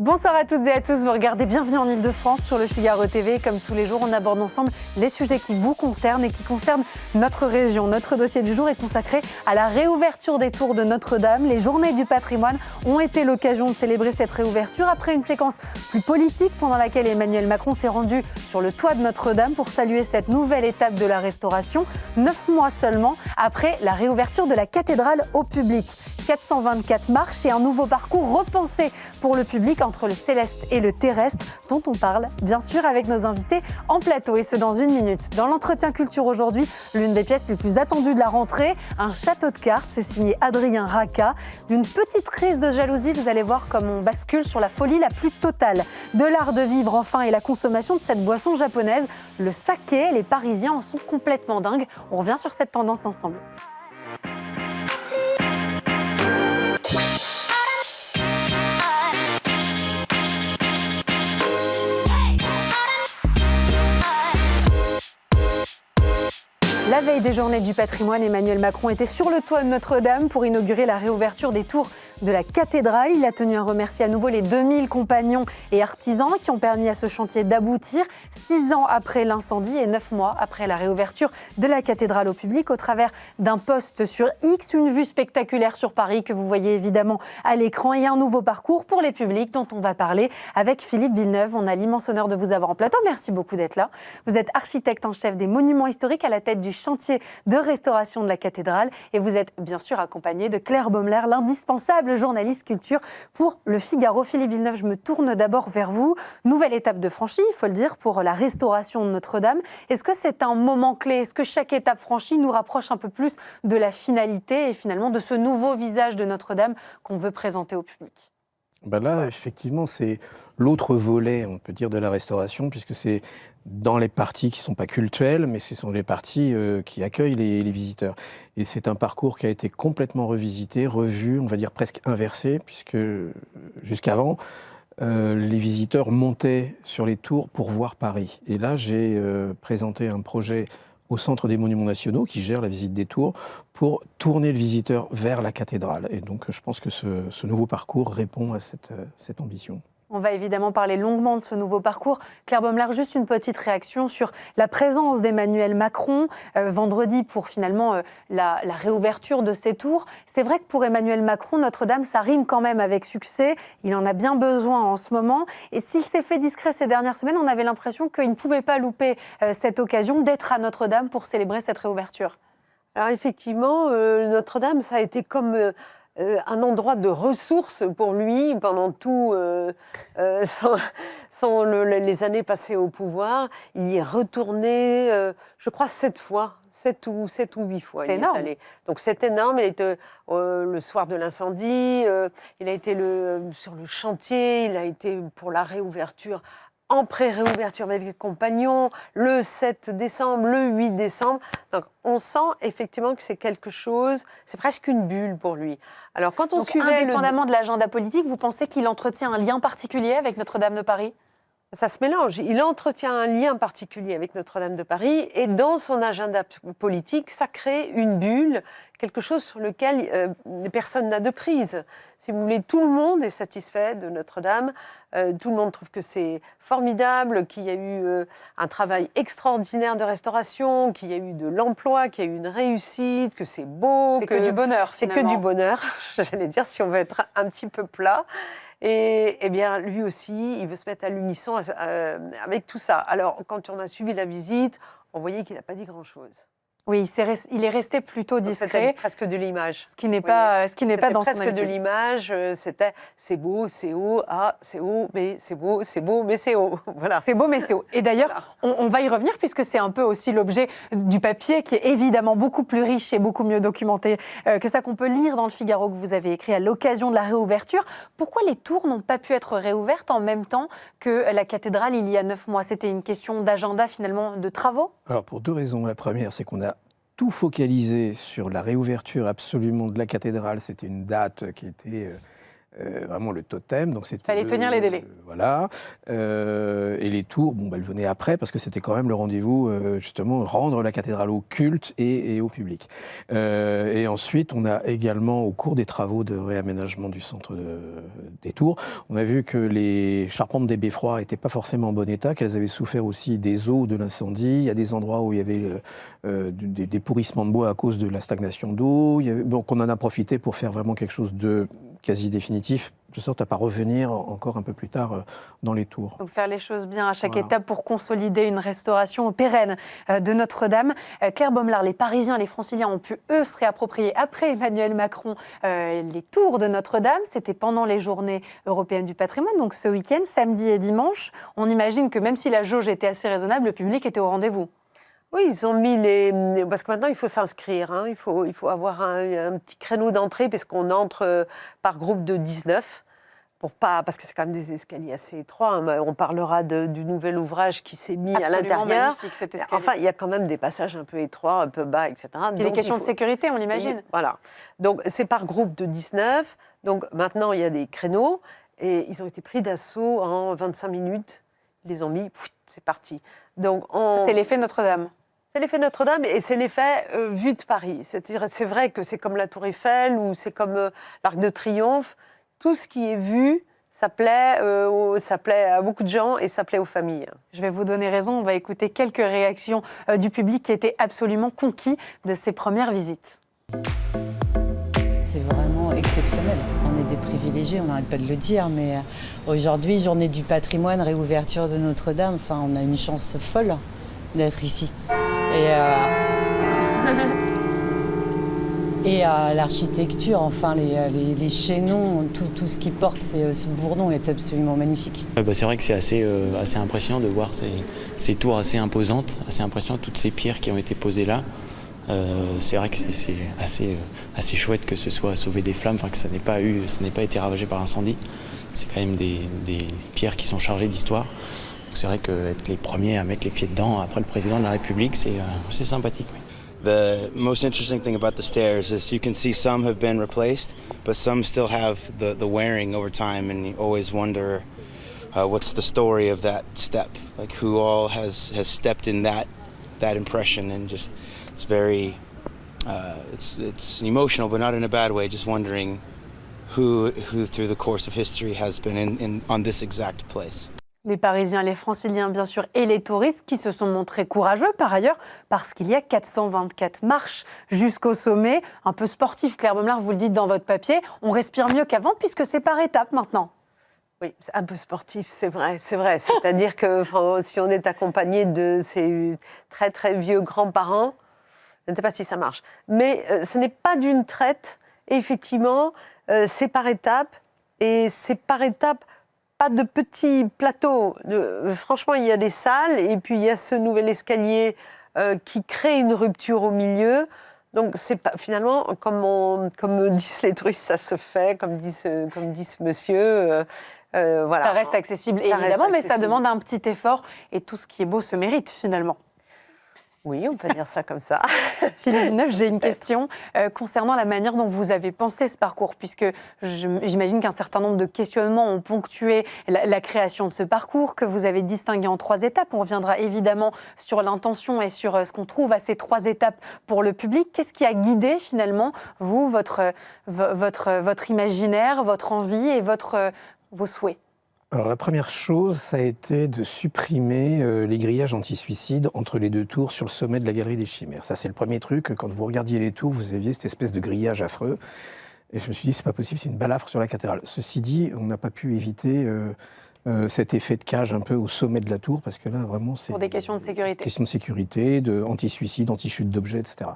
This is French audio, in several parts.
Bonsoir à toutes et à tous, vous regardez Bienvenue en Ile-de-France sur le Figaro TV. Comme tous les jours, on aborde ensemble les sujets qui vous concernent et qui concernent notre région. Notre dossier du jour est consacré à la réouverture des tours de Notre-Dame. Les Journées du patrimoine ont été l'occasion de célébrer cette réouverture après une séquence plus politique pendant laquelle Emmanuel Macron s'est rendu sur le toit de Notre-Dame pour saluer cette nouvelle étape de la restauration, 9 mois seulement après la réouverture de la cathédrale au public. 424 marches et un nouveau parcours repensé pour le public entre le céleste et le terrestre, dont on parle bien sûr avec nos invités en plateau, et ce dans une minute. Dans l'entretien culture aujourd'hui, l'une des pièces les plus attendues de la rentrée, un château de cartes, c'est signé Adrien Raca. D'une petite crise de jalousie, vous allez voir comme on bascule sur la folie la plus totale. De l'art de vivre enfin et la consommation de cette boisson japonaise, le saké, les Parisiens en sont complètement dingues. On revient sur cette tendance ensemble. La veille des Journées du patrimoine, Emmanuel Macron était sur le toit de Notre-Dame pour inaugurer la réouverture des tours de la cathédrale. Il a tenu à remercier à nouveau les 2000 compagnons et artisans qui ont permis à ce chantier d'aboutir 6 ans après l'incendie et 9 mois après la réouverture de la cathédrale au public au travers d'un post sur X, une vue spectaculaire sur Paris que vous voyez évidemment à l'écran et un nouveau parcours pour les publics dont on va parler avec Philippe Villeneuve. On a l'immense honneur de vous avoir en plateau. Merci beaucoup d'être là. Vous êtes architecte en chef des monuments historiques à la tête du chantier de restauration de la cathédrale et vous êtes bien sûr accompagné de Claire Baumler, l'indispensable journaliste culture pour Le Figaro. Philippe Villeneuve, je me tourne d'abord vers vous. Nouvelle étape de franchie, il faut le dire, pour la restauration de Notre-Dame. Est-ce que c'est un moment clé? Est-ce que chaque étape franchie nous rapproche un peu plus de la finalité et finalement de ce nouveau visage de Notre-Dame qu'on veut présenter au public? Là, effectivement, c'est l'autre volet, on peut dire, de la restauration, puisque c'est dans les parties qui ne sont pas cultuelles, mais ce sont les parties qui accueillent les visiteurs. Et c'est un parcours qui a été complètement revisité, revu, on va dire presque inversé, puisque jusqu'avant, les visiteurs montaient sur les tours pour voir Paris. Et là, j'ai présenté un projet au Centre des Monuments Nationaux, qui gère la visite des tours, pour tourner le visiteur vers la cathédrale. Et donc, je pense que ce nouveau parcours répond à cette ambition. On va évidemment parler longuement de ce nouveau parcours. Claire Baumler, juste une petite réaction sur la présence d'Emmanuel Macron vendredi pour finalement la réouverture de ces tours. C'est vrai que pour Emmanuel Macron, Notre-Dame, ça rime quand même avec succès. Il en a bien besoin en ce moment. Et s'il s'est fait discret ces dernières semaines, on avait l'impression qu'il ne pouvait pas louper cette occasion d'être à Notre-Dame pour célébrer cette réouverture. Alors effectivement, Notre-Dame, ça a été comme un endroit de ressources pour lui pendant tout les années passées au pouvoir. Il y est retourné, je crois, 7 fois. 7 ou 8 fois. C'est énorme. Donc c'est énorme. Il était le soir de l'incendie, il a été sur le chantier, il a été pour la réouverture, en pré-réouverture avec les compagnons, le 7 décembre, le 8 décembre. Donc on sent effectivement que c'est quelque chose, c'est presque une bulle pour lui. Alors quand on suivait indépendamment de l'agenda politique, vous pensez qu'il entretient un lien particulier avec Notre-Dame de Paris ? Ça se mélange. Il entretient un lien particulier avec Notre-Dame de Paris et dans son agenda politique, ça crée une bulle, quelque chose sur lequel personne n'a de prise. Si vous voulez, tout le monde est satisfait de Notre-Dame, tout le monde trouve que c'est formidable, qu'il y a eu un travail extraordinaire de restauration, qu'il y a eu de l'emploi, qu'il y a eu une réussite, que c'est beau. C'est que du bonheur, finalement. C'est que du bonheur, j'allais dire, si on veut être un petit peu plat. Et eh bien, lui aussi, il veut se mettre à l'unisson avec tout ça. Alors, quand on a suivi la visite, on voyait qu'il n'a pas dit grand-chose. Oui, il est resté plutôt discret. C'était presque de l'image. Ce qui n'est pas dans son habitude. C'était presque de l'image, c'était c'est beau, c'est haut, c'est haut, mais c'est beau, mais c'est haut. Voilà. C'est beau, mais c'est haut. Et d'ailleurs, on va y revenir puisque c'est un peu aussi l'objet du papier qui est évidemment beaucoup plus riche et beaucoup mieux documenté que ça qu'on peut lire dans le Figaro que vous avez écrit à l'occasion de la réouverture. Pourquoi les tours n'ont pas pu être réouvertes en même temps que la cathédrale il y a 9 mois? C'était une question d'agenda finalement, de travaux? Alors pour 2 raisons. La première, c'est qu'on a tout focalisé sur la réouverture absolument de la cathédrale. C'était une date qui était vraiment le totem. Donc c'était fallait tenir les délais. Voilà. Et les tours, elles venaient après parce que c'était quand même le rendez-vous, justement, rendre la cathédrale au culte et au public. Et ensuite, on a également, au cours des travaux de réaménagement du centre des tours, on a vu que les charpentes des beffrois n'étaient pas forcément en bon état, qu'elles avaient souffert aussi des eaux de l'incendie. Il y a des endroits où il y avait des pourrissements de bois à cause de la stagnation d'eau. Donc on en a profité pour faire vraiment quelque chose de quasi définitif, de sorte à ne pas revenir encore un peu plus tard dans les tours. Donc faire les choses bien à chaque étape pour consolider une restauration pérenne de Notre-Dame. Claire Baumlar, les Parisiens, les Franciliens ont pu, eux, se réapproprier après Emmanuel Macron les tours de Notre-Dame. C'était pendant les journées européennes du patrimoine, donc ce week-end, samedi et dimanche. On imagine que même si la jauge était assez raisonnable, le public était au rendez-vous. Oui, ils ont mis parce que maintenant, il faut s'inscrire. Hein. Il faut avoir un petit créneau d'entrée, puisqu'on entre par groupe de 19. Parce que c'est quand même des escaliers assez étroits. Hein. On parlera du nouvel ouvrage qui s'est mis à l'intérieur. Enfin, il y a quand même des passages un peu étroits, un peu bas, etc. Il y a des questions de sécurité, on l'imagine. Voilà. Donc, c'est par groupe de 19. Donc, maintenant, il y a des créneaux. Et ils ont été pris d'assaut en 25 minutes. Ils les ont mis, c'est parti. Donc, c'est l'effet Notre-Dame. C'est l'effet Notre-Dame et c'est l'effet vue de Paris. C'est vrai que c'est comme la Tour Eiffel ou c'est comme l'Arc de Triomphe. Tout ce qui est vu, ça plaît à beaucoup de gens et ça plaît aux familles. Je vais vous donner raison, on va écouter quelques réactions du public qui étaient absolument conquis de ces premières visites. C'est vraiment exceptionnel. On est des privilégiés, on n'arrête pas de le dire, mais aujourd'hui, journée du patrimoine, réouverture de Notre-Dame, enfin, on a une chance folle d'être ici. Et l'architecture, enfin les chaînons, tout ce qui porte ce bourdon est absolument magnifique. C'est vrai que c'est assez impressionnant de voir ces tours assez imposantes, assez impressionnant, toutes ces pierres qui ont été posées là. C'est vrai que c'est assez chouette que ce soit sauvé des flammes, que ça n'ait pas été ravagé par incendie. C'est quand même des pierres qui sont chargées d'histoire. C'est vrai qu'être les premiers à mettre les pieds dedans après le président de la République, c'est sympathique. Oui. The most interesting thing about the stairs is you can see some have been replaced, but some still have the wearing over time, and you always wonder what's the story of that step, like who all has stepped in that impression, and just it's very it's emotional, but not in a bad way. Just wondering who through the course of history has been on this exact place. Les Parisiens, les Franciliens, bien sûr, et les touristes qui se sont montrés courageux, par ailleurs, parce qu'il y a 424 marches jusqu'au sommet. Un peu sportif, Claire Baumlar, vous le dites dans votre papier. On respire mieux qu'avant, puisque c'est par étapes maintenant. Oui, c'est un peu sportif, c'est vrai. C'est-à-dire que si on est accompagné de ces très, très vieux grands-parents, je ne sais pas si ça marche. Mais ce n'est pas d'une traite. Et effectivement, c'est par étapes. Et c'est par étapes. Pas de petits plateaux. Franchement, il y a des salles et puis il y a ce nouvel escalier qui crée une rupture au milieu. Donc, c'est pas, finalement, comme disent les touristes, ça se fait, comme dit ce monsieur. Voilà. Ça reste accessible, évidemment, mais ça demande un petit effort et tout ce qui est beau se mérite finalement. Oui, on peut dire ça comme ça. Philippe Villeneuve, j'ai une question concernant la manière dont vous avez pensé ce parcours, puisque j'imagine qu'un certain nombre de questionnements ont ponctué la création de ce parcours, que vous avez distingué en 3 étapes. On reviendra évidemment sur l'intention et sur ce qu'on trouve à ces 3 étapes pour le public. Qu'est-ce qui a guidé finalement, vous, votre imaginaire, votre envie et vos souhaits ? Alors la première chose, ça a été de supprimer les grillages anti-suicide entre les 2 tours sur le sommet de la Galerie des Chimères. Ça, c'est le premier truc. Quand vous regardiez les tours, vous aviez cette espèce de grillage affreux. Et je me suis dit, c'est pas possible, c'est une balafre sur la cathédrale. Ceci dit, on n'a pas pu éviter cet effet de cage un peu au sommet de la tour, parce que là, vraiment, c'est... Pour des questions de sécurité. Questions de sécurité, anti-suicide, anti-chute d'objets, etc.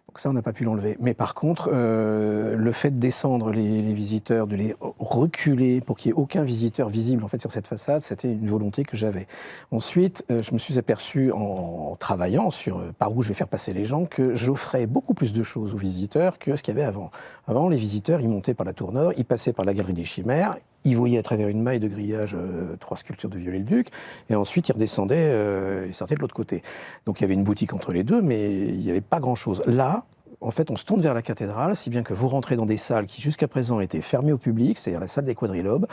Donc ça, on n'a pas pu l'enlever. Mais par contre, le fait de descendre les visiteurs, de les reculer pour qu'il n'y ait aucun visiteur visible en fait, sur cette façade, c'était une volonté que j'avais. Ensuite, je me suis aperçu en travaillant sur par où je vais faire passer les gens que j'offrais beaucoup plus de choses aux visiteurs que ce qu'il y avait avant. Avant, les visiteurs, ils montaient par la tour nord, ils passaient par la Galerie des Chimères, ils voyaient à travers une maille de grillage 3 sculptures de Viollet-le-Duc, et ensuite ils redescendaient et sortaient de l'autre côté. Donc il y avait une boutique entre les deux, mais il n'y avait pas grand-chose. Là, en fait, on se tourne vers la cathédrale, si bien que vous rentrez dans des salles qui jusqu'à présent étaient fermées au public, c'est-à-dire la salle des quadrilobes,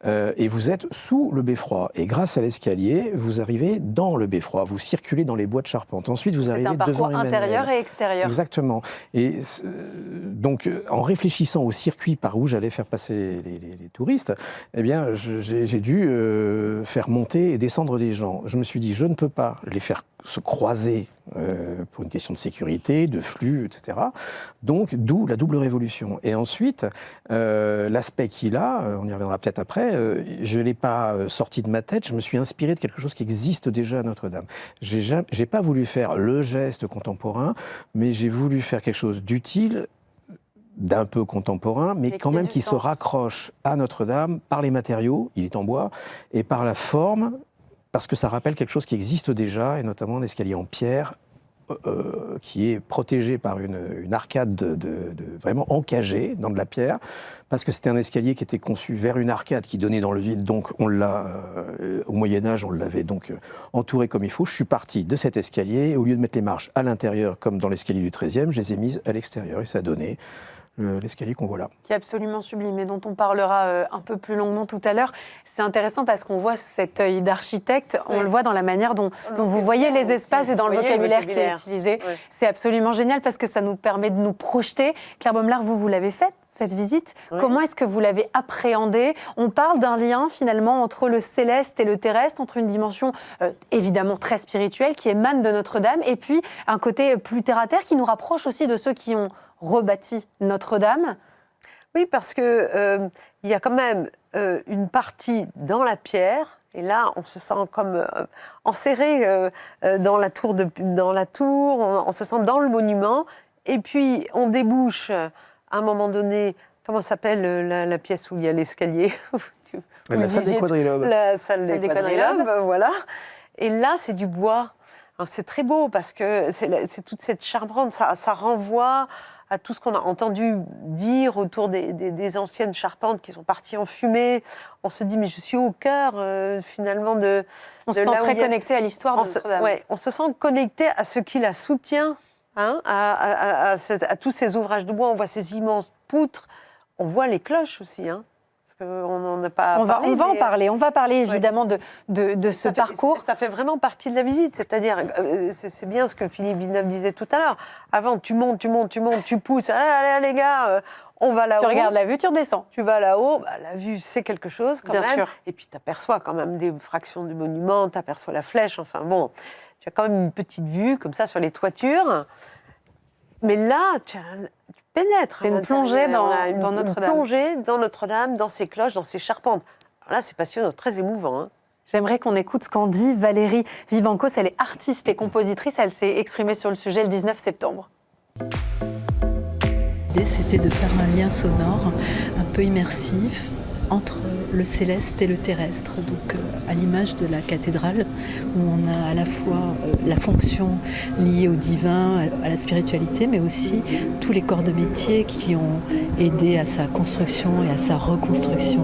et vous êtes sous le beffroi. Et grâce à l'escalier, vous arrivez dans le beffroi, vous circulez dans les bois de charpente. Ensuite, vous arrivez devant C'est un parcours Emmanuel. intérieur et extérieur. Exactement. Et donc, en réfléchissant au circuit par où j'allais faire passer les touristes, eh bien, j'ai dû faire monter et descendre des gens. Je me suis dit, je ne peux pas les faire se croiser pour une question de sécurité, de flux, etc. Donc, d'où la double révolution. Et ensuite, l'aspect qu'il a, on y reviendra peut-être après, je ne l'ai pas sorti de ma tête, je me suis inspiré de quelque chose qui existe déjà à Notre-Dame. J'ai pas voulu faire le geste contemporain, mais j'ai voulu faire quelque chose d'utile, d'un peu contemporain, mais quand même qui se raccroche à Notre-Dame par les matériaux, il est en bois, et par la forme, parce que ça rappelle quelque chose qui existe déjà, et notamment un escalier en pierre, qui est protégé par une arcade vraiment encagée dans de la pierre, parce que c'était un escalier qui était conçu vers une arcade qui donnait dans le vide, donc on l'a, au Moyen-Âge, on l'avait donc entouré comme il faut. Je suis parti de cet escalier, et au lieu de mettre les marches à l'intérieur, comme dans l'escalier du XIIIe, je les ai mises à l'extérieur, et ça a donné l'escalier qu'on voit là. Qui est absolument sublime et dont on parlera un peu plus longuement tout à l'heure. C'est intéressant parce qu'on voit cet œil d'architecte, on le voit dans la manière dont vous voyez les espaces et dans le vocabulaire qui est utilisé. Ouais. C'est absolument génial parce que ça nous permet de nous projeter. Claire Baumler, vous l'avez faite, cette visite. Oui. Comment est-ce que vous l'avez appréhendée? On parle d'un lien finalement entre le céleste et le terrestre, entre une dimension évidemment très spirituelle qui émane de Notre-Dame et puis un côté plus terre-à-terre qui nous rapproche aussi de ceux qui ont rebâti Notre-Dame. Oui, parce que il y a quand même une partie dans la pierre, et là on se sent comme enserré dans la tour, on se sent dans le monument, et puis on débouche à un moment donné, comment s'appelle la pièce où il y a l'escalier? La salle des quadrilobes. La salle des quadrilobes, voilà. Et là c'est du bois. C'est très beau parce que c'est toute cette charpente, ça renvoie à tout ce qu'on a entendu dire autour des anciennes charpentes qui sont parties en fumée. On se dit, mais je suis au cœur finalement de... On se sent très connecté à l'histoire de Notre-Dame. Oui, on se sent connecté à ce qui la soutient, hein, à tous ces ouvrages de bois. On voit ces immenses poutres, on voit les cloches aussi, hein. On n'en a pas parlé. On va parler évidemment de ce parcours. Ça fait vraiment partie de la visite, c'est-à-dire, c'est bien ce que Philippe Villeneuve disait tout à l'heure. Avant, tu montes, tu pousses, allez les gars, on va là-haut. Tu regardes la vue, tu redescends. Tu vas là-haut, la vue c'est quelque chose quand bien même. Sûr. Et puis tu aperçois quand même des fractions du monument, tu aperçois la flèche, enfin bon, tu as quand même une petite vue comme ça sur les toitures. Mais là, tu pénètre. C'est une plongée dans Notre-Dame. Une plongée dans Notre-Dame, dans ses cloches, dans ses charpentes. Alors là, c'est passionnant, très émouvant. Hein. J'aimerais qu'on écoute ce qu'en dit Valérie Vivancos. Elle est artiste et compositrice. Elle s'est exprimée sur le sujet le 19 septembre. L'idée, c'était de faire un lien sonore un peu immersif entre le céleste et le terrestre, donc à l'image de la cathédrale où on a à la fois la fonction liée au divin, à la spiritualité, mais aussi tous les corps de métier qui ont aidé à sa construction et à sa reconstruction.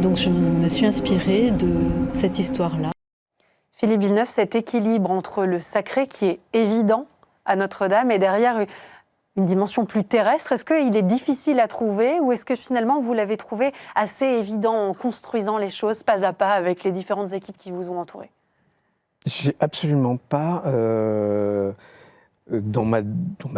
Donc je me suis inspirée de cette histoire-là. Philippe Villeneuve, cet équilibre entre le sacré qui est évident à Notre-Dame et derrière une dimension plus terrestre, est-ce qu'il est difficile à trouver ou est-ce que finalement vous l'avez trouvé assez évident en construisant les choses pas à pas avec les différentes équipes qui vous ont entouré? J'ai absolument pas, dans ma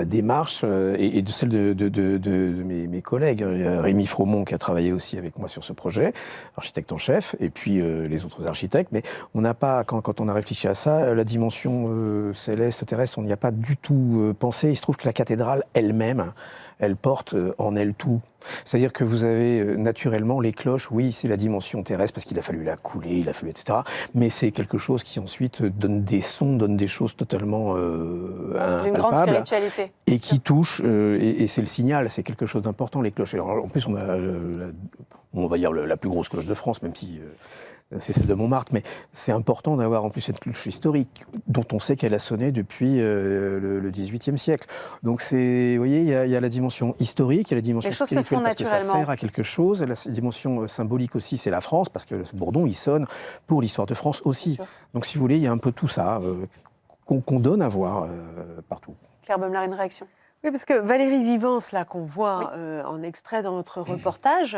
démarche et de celle de mes collègues, Rémi Fromont qui a travaillé aussi avec moi sur ce projet, architecte en chef, et puis les autres architectes, mais on n'a pas, quand on a réfléchi à ça, la dimension céleste, terrestre, on n'y a pas du tout pensé. Il se trouve que la cathédrale elle-même, elle porte en elle tout. C'est-à-dire que vous avez naturellement les cloches, oui, c'est la dimension terrestre parce qu'il a fallu la couler, il a fallu, etc. Mais c'est quelque chose qui ensuite donne des sons, donne des choses totalement impalpables. D'une grande spiritualité. Et qui touche, et c'est le signal, c'est quelque chose d'important, les cloches. Alors, en plus, on a, on va dire, la plus grosse cloche de France, même si c'est celle de Montmartre, mais c'est important d'avoir en plus cette cloche historique dont on sait qu'elle a sonné depuis le XVIIIe siècle. Donc vous voyez, il y a la dimension historique, il y a la dimension spirituelle parce que ça sert à quelque chose, et la dimension symbolique aussi, c'est la France, parce que ce bourdon, il sonne pour l'histoire de France aussi. Donc si vous voulez, il y a un peu tout ça qu'on donne à voir partout. Claire Baumler, une réaction? Oui, parce que Valérie Vivance, là, qu'on voit en extrait dans votre reportage,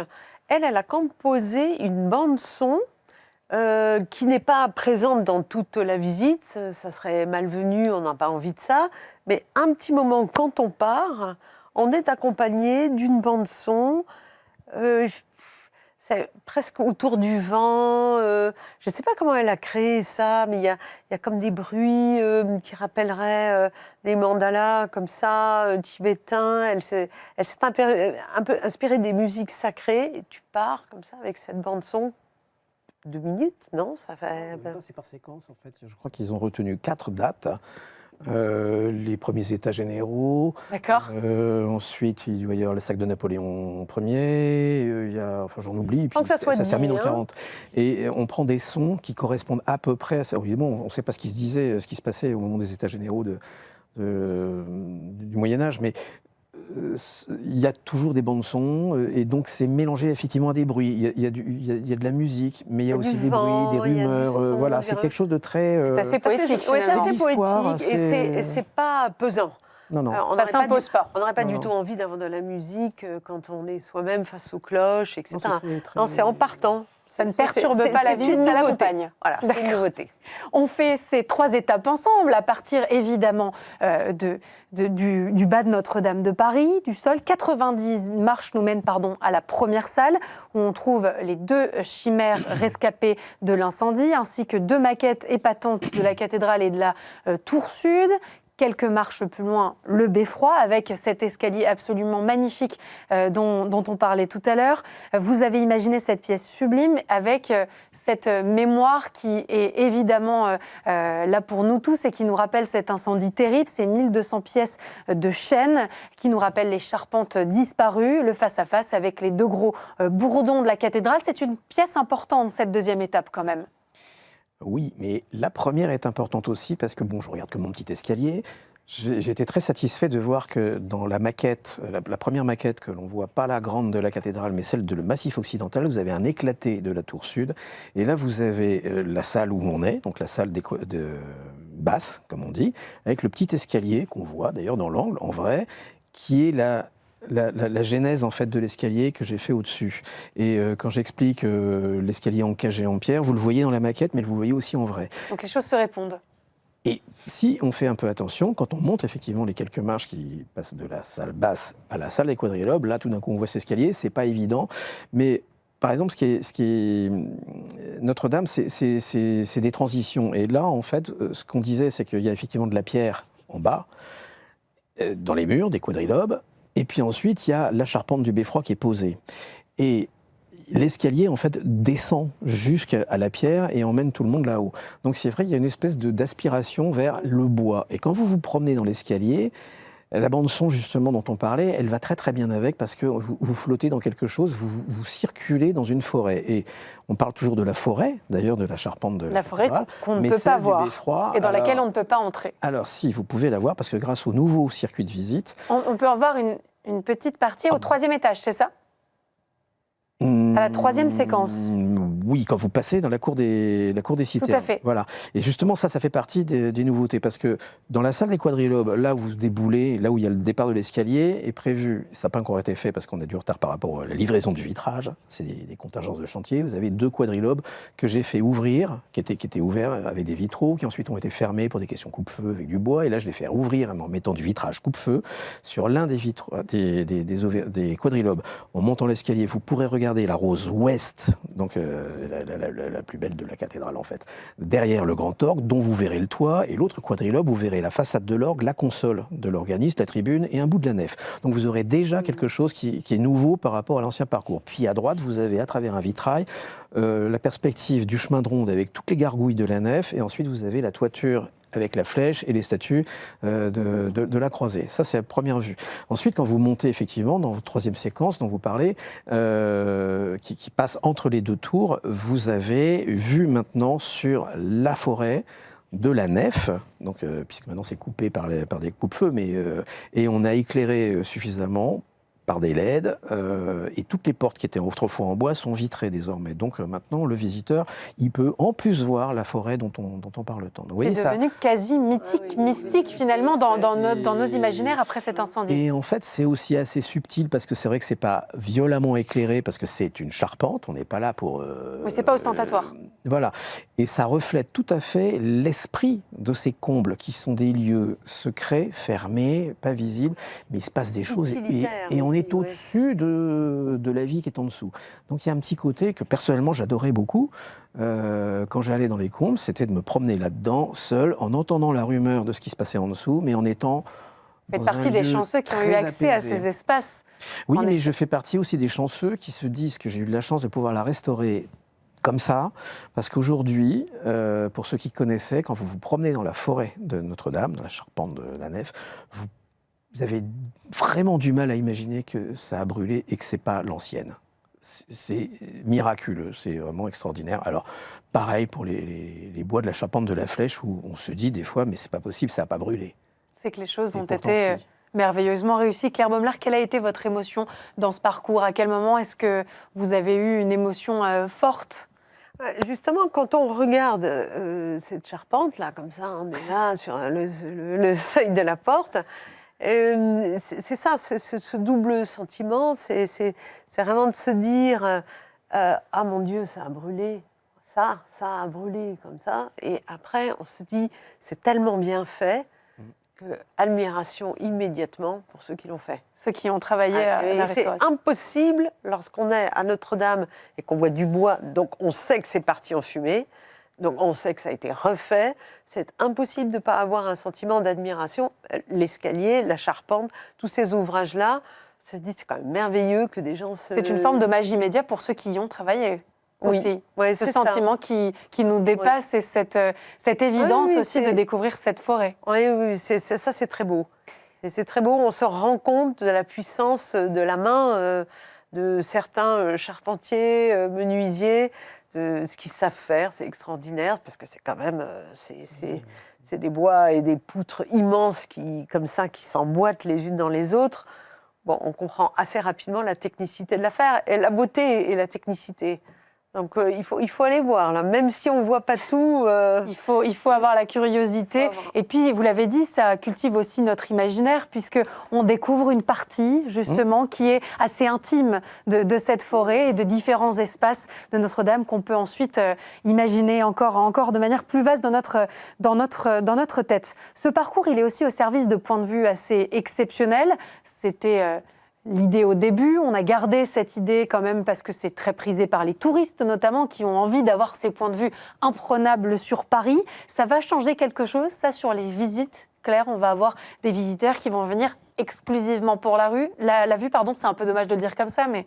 elle a composé une bande-son qui n'est pas présente dans toute la visite, ça serait malvenu, on n'a pas envie de ça, mais un petit moment, quand on part, on est accompagné d'une bande-son, c'est presque autour du vent, je ne sais pas comment elle a créé ça, mais il y a comme des bruits qui rappelleraient des mandalas comme ça, tibétains, elle s'est un peu inspirée des musiques sacrées, et tu pars comme ça avec cette bande-son. 2 minutes, non? Ça fait... C'est par séquence, en fait. Je crois qu'ils ont retenu 4 dates. Les premiers états généraux. D'accord. Ensuite, il doit y avoir le sac de Napoléon Ier. Il y a, enfin, j'en oublie. Sans que ça soit ça dit, termine en hein. 40. Et on prend des sons qui correspondent à peu près à ça. Évidemment, on ne sait pas ce qui se disait, ce qui se passait au moment des états généraux du Moyen-Âge, mais il y a toujours des bandes-sons, et donc c'est mélangé effectivement à des bruits. Il y a de la musique, mais il y a aussi des vent, bruits, des rumeurs. Voilà, c'est quelque chose de très... C'est assez poétique. Oui, c'est finalement. assez l'histoire, poétique et c'est pas pesant. Non, non. On Ça n'aurait pas s'impose pas. On n'aurait pas Non, du non. tout envie d'avoir de la musique quand on est soi-même face aux cloches, etc. Non, c'est très- Non, c'est en partant. Ça ne perturbe pas la visite, une ça nouveauté. l'accompagne. Voilà, c'est une D'accord. nouveauté. On fait ces 3 étapes ensemble, à partir évidemment du bas de Notre-Dame de Paris, du sol. 90 marches nous mènent à la première salle, où on trouve les 2 chimères rescapées de l'incendie, ainsi que 2 maquettes épatantes de la cathédrale et de la tour sud. Quelques marches plus loin, le beffroi, avec cet escalier absolument magnifique dont on parlait tout à l'heure. Vous avez imaginé cette pièce sublime avec cette mémoire qui est évidemment là pour nous tous et qui nous rappelle cet incendie terrible, ces 1200 pièces de chêne qui nous rappellent les charpentes disparues, le face-à-face avec les 2 gros bourdons de la cathédrale. C'est une pièce importante, cette 2e étape quand même. Oui, mais la première est importante aussi parce que, bon, je regarde que mon petit escalier. J'ai été très satisfait de voir que dans la maquette, la première maquette que l'on voit, pas la grande de la cathédrale, mais celle de le Massif occidental, vous avez un éclaté de la tour sud. Et là, vous avez la salle où on est, donc la salle de basse, comme on dit, avec le petit escalier qu'on voit d'ailleurs dans l'angle, en vrai, qui est la genèse en fait de l'escalier que j'ai fait au-dessus. Et quand j'explique l'escalier en cage et en pierre, vous le voyez dans la maquette, mais vous le voyez aussi en vrai. Donc les choses se répondent. Et si on fait un peu attention, quand on monte effectivement les quelques marches qui passent de la salle basse à la salle des quadrilobes, là tout d'un coup on voit cet escalier, c'est pas évident, mais par exemple, ce qui est Notre-Dame, c'est des transitions. Et là, en fait, ce qu'on disait, c'est qu'il y a effectivement de la pierre en bas, dans les murs, des quadrilobes, et puis ensuite, il y a la charpente du beffroi qui est posée. Et l'escalier, en fait, descend jusqu'à la pierre et emmène tout le monde là-haut. Donc c'est vrai qu'il y a une espèce d'aspiration vers le bois. Et quand vous vous promenez dans l'escalier, la bande-son, justement, dont on parlait, elle va très très bien avec parce que vous flottez dans quelque chose, vous circulez dans une forêt. Et on parle toujours de la forêt, d'ailleurs, de la charpente de La forêt cathédrale, qu'on ne mais peut celle pas du voir beffroi, et dans laquelle alors- on ne peut pas entrer. Alors si, vous pouvez la voir parce que grâce au nouveau circuit de visite, On peut en voir une petite partie au 3e étage, c'est ça? À la 3e séquence. Oui, quand vous passez dans la cour des citernes. à fait. Voilà. Et justement, ça fait partie des nouveautés. Parce que dans la salle des quadrilobes, là où vous déboulez, là où il y a le départ de l'escalier, est prévu, ça n'a pas encore été fait parce qu'on a du retard par rapport à la livraison du vitrage, c'est des contingences de chantier. Vous avez 2 quadrilobes que j'ai fait ouvrir, qui étaient ouverts avec des vitraux, qui ensuite ont été fermés pour des questions coupe-feu avec du bois. Et là, je les fais ouvrir en mettant du vitrage coupe-feu sur l'un des quadrilobes. En montant l'escalier, vous pourrez regarder la rose ouest, donc la plus belle de la cathédrale en fait, derrière le grand orgue, dont vous verrez le toit, et l'autre quadrilobe, vous verrez la façade de l'orgue, la console de l'organiste, la tribune et un bout de la nef. Donc vous aurez déjà quelque chose qui est nouveau par rapport à l'ancien parcours. Puis à droite, vous avez à travers un vitrail la perspective du chemin de ronde avec toutes les gargouilles de la nef, et ensuite vous avez la toiture avec la flèche et les statues de la croisée. Ça, c'est la première vue. Ensuite, quand vous montez effectivement dans votre 3e séquence dont vous parlez, qui passe entre les 2 tours, vous avez vue maintenant sur la forêt de la nef, donc, puisque maintenant c'est coupé par des coupe-feux, et on a éclairé suffisamment par des LED, et toutes les portes qui étaient autrefois en bois sont vitrées désormais. Donc maintenant, le visiteur, il peut en plus voir la forêt dont on parle tant. C'est devenu quasi mythique, mystique finalement dans nos imaginaires après cet incendie. Et en fait, c'est aussi assez subtil parce que c'est vrai que c'est pas violemment éclairé parce que c'est une charpente. On n'est pas là pour. Oui, c'est pas ostentatoire. Voilà, et ça reflète tout à fait l'esprit de ces combles qui sont des lieux secrets, fermés, pas visibles, mais il se passe des choses et on est au-dessus de la vie qui est en dessous. Donc il y a un petit côté que personnellement j'adorais beaucoup quand j'allais dans les combles, c'était de me promener là-dedans, seul, en entendant la rumeur de ce qui se passait en dessous, mais en étant... Vous faites partie des chanceux qui ont eu accès à ces espaces. Oui, mais je fais partie aussi des chanceux qui se disent que j'ai eu de la chance de pouvoir la restaurer comme ça, parce qu'aujourd'hui, pour ceux qui connaissaient, quand vous vous promenez dans la forêt de Notre-Dame, dans la charpente de la nef, vous avez vraiment du mal à imaginer que ça a brûlé et que c'est pas l'ancienne. C'est miraculeux, c'est vraiment extraordinaire. Alors, pareil pour les bois de la charpente de la Flèche, où on se dit des fois, mais c'est pas possible, ça n'a pas brûlé. C'est que les choses ont été merveilleusement réussies. Claire Baumler, quelle a été votre émotion dans ce parcours? À quel moment est-ce que vous avez eu une émotion forte? Justement, quand on regarde cette charpente-là, comme ça, on est là sur le seuil de la porte, c'est ça, c'est ce double sentiment, c'est vraiment de se dire ah mon Dieu, ça a brûlé, ça a brûlé comme ça. Et après, on se dit, c'est tellement bien fait que admiration immédiatement pour ceux qui l'ont fait. Ceux qui ont travaillé à la restauration. C'est impossible lorsqu'on est à Notre-Dame et qu'on voit du bois, donc on sait que c'est parti en fumée, donc on sait que ça a été refait. C'est impossible de ne pas avoir un sentiment d'admiration. L'escalier, la charpente, tous ces ouvrages-là, on se dit c'est quand même merveilleux que des gens se... C'est une forme de magie média pour ceux qui y ont travaillé. Aussi, oui, ce sentiment qui nous dépasse et cette évidence aussi de découvrir cette forêt. Oui, ça c'est très beau. C'est très beau, on se rend compte de la puissance de la main de certains charpentiers, menuisiers, de ce qu'ils savent faire, c'est extraordinaire, parce que c'est quand même c'est des bois et des poutres immenses qui s'emboîtent les unes dans les autres. Bon, on comprend assez rapidement la technicité de l'affaire, et la beauté et la technicité. Donc il faut aller voir, là. Même si on ne voit pas tout. Il faut avoir la curiosité. Et puis, vous l'avez dit, ça cultive aussi notre imaginaire, puisqu'on découvre une partie, justement, qui est assez intime de cette forêt et de différents espaces de Notre-Dame qu'on peut ensuite imaginer encore de manière plus vaste dans notre tête. Ce parcours, il est aussi au service de points de vue assez exceptionnels. C'était... l'idée au début, on a gardé cette idée quand même parce que c'est très prisé par les touristes notamment qui ont envie d'avoir ces points de vue imprenables sur Paris. Ça va changer quelque chose, ça, sur les visites? Claire, on va avoir des visiteurs qui vont venir exclusivement pour la vue, c'est un peu dommage de le dire comme ça, mais...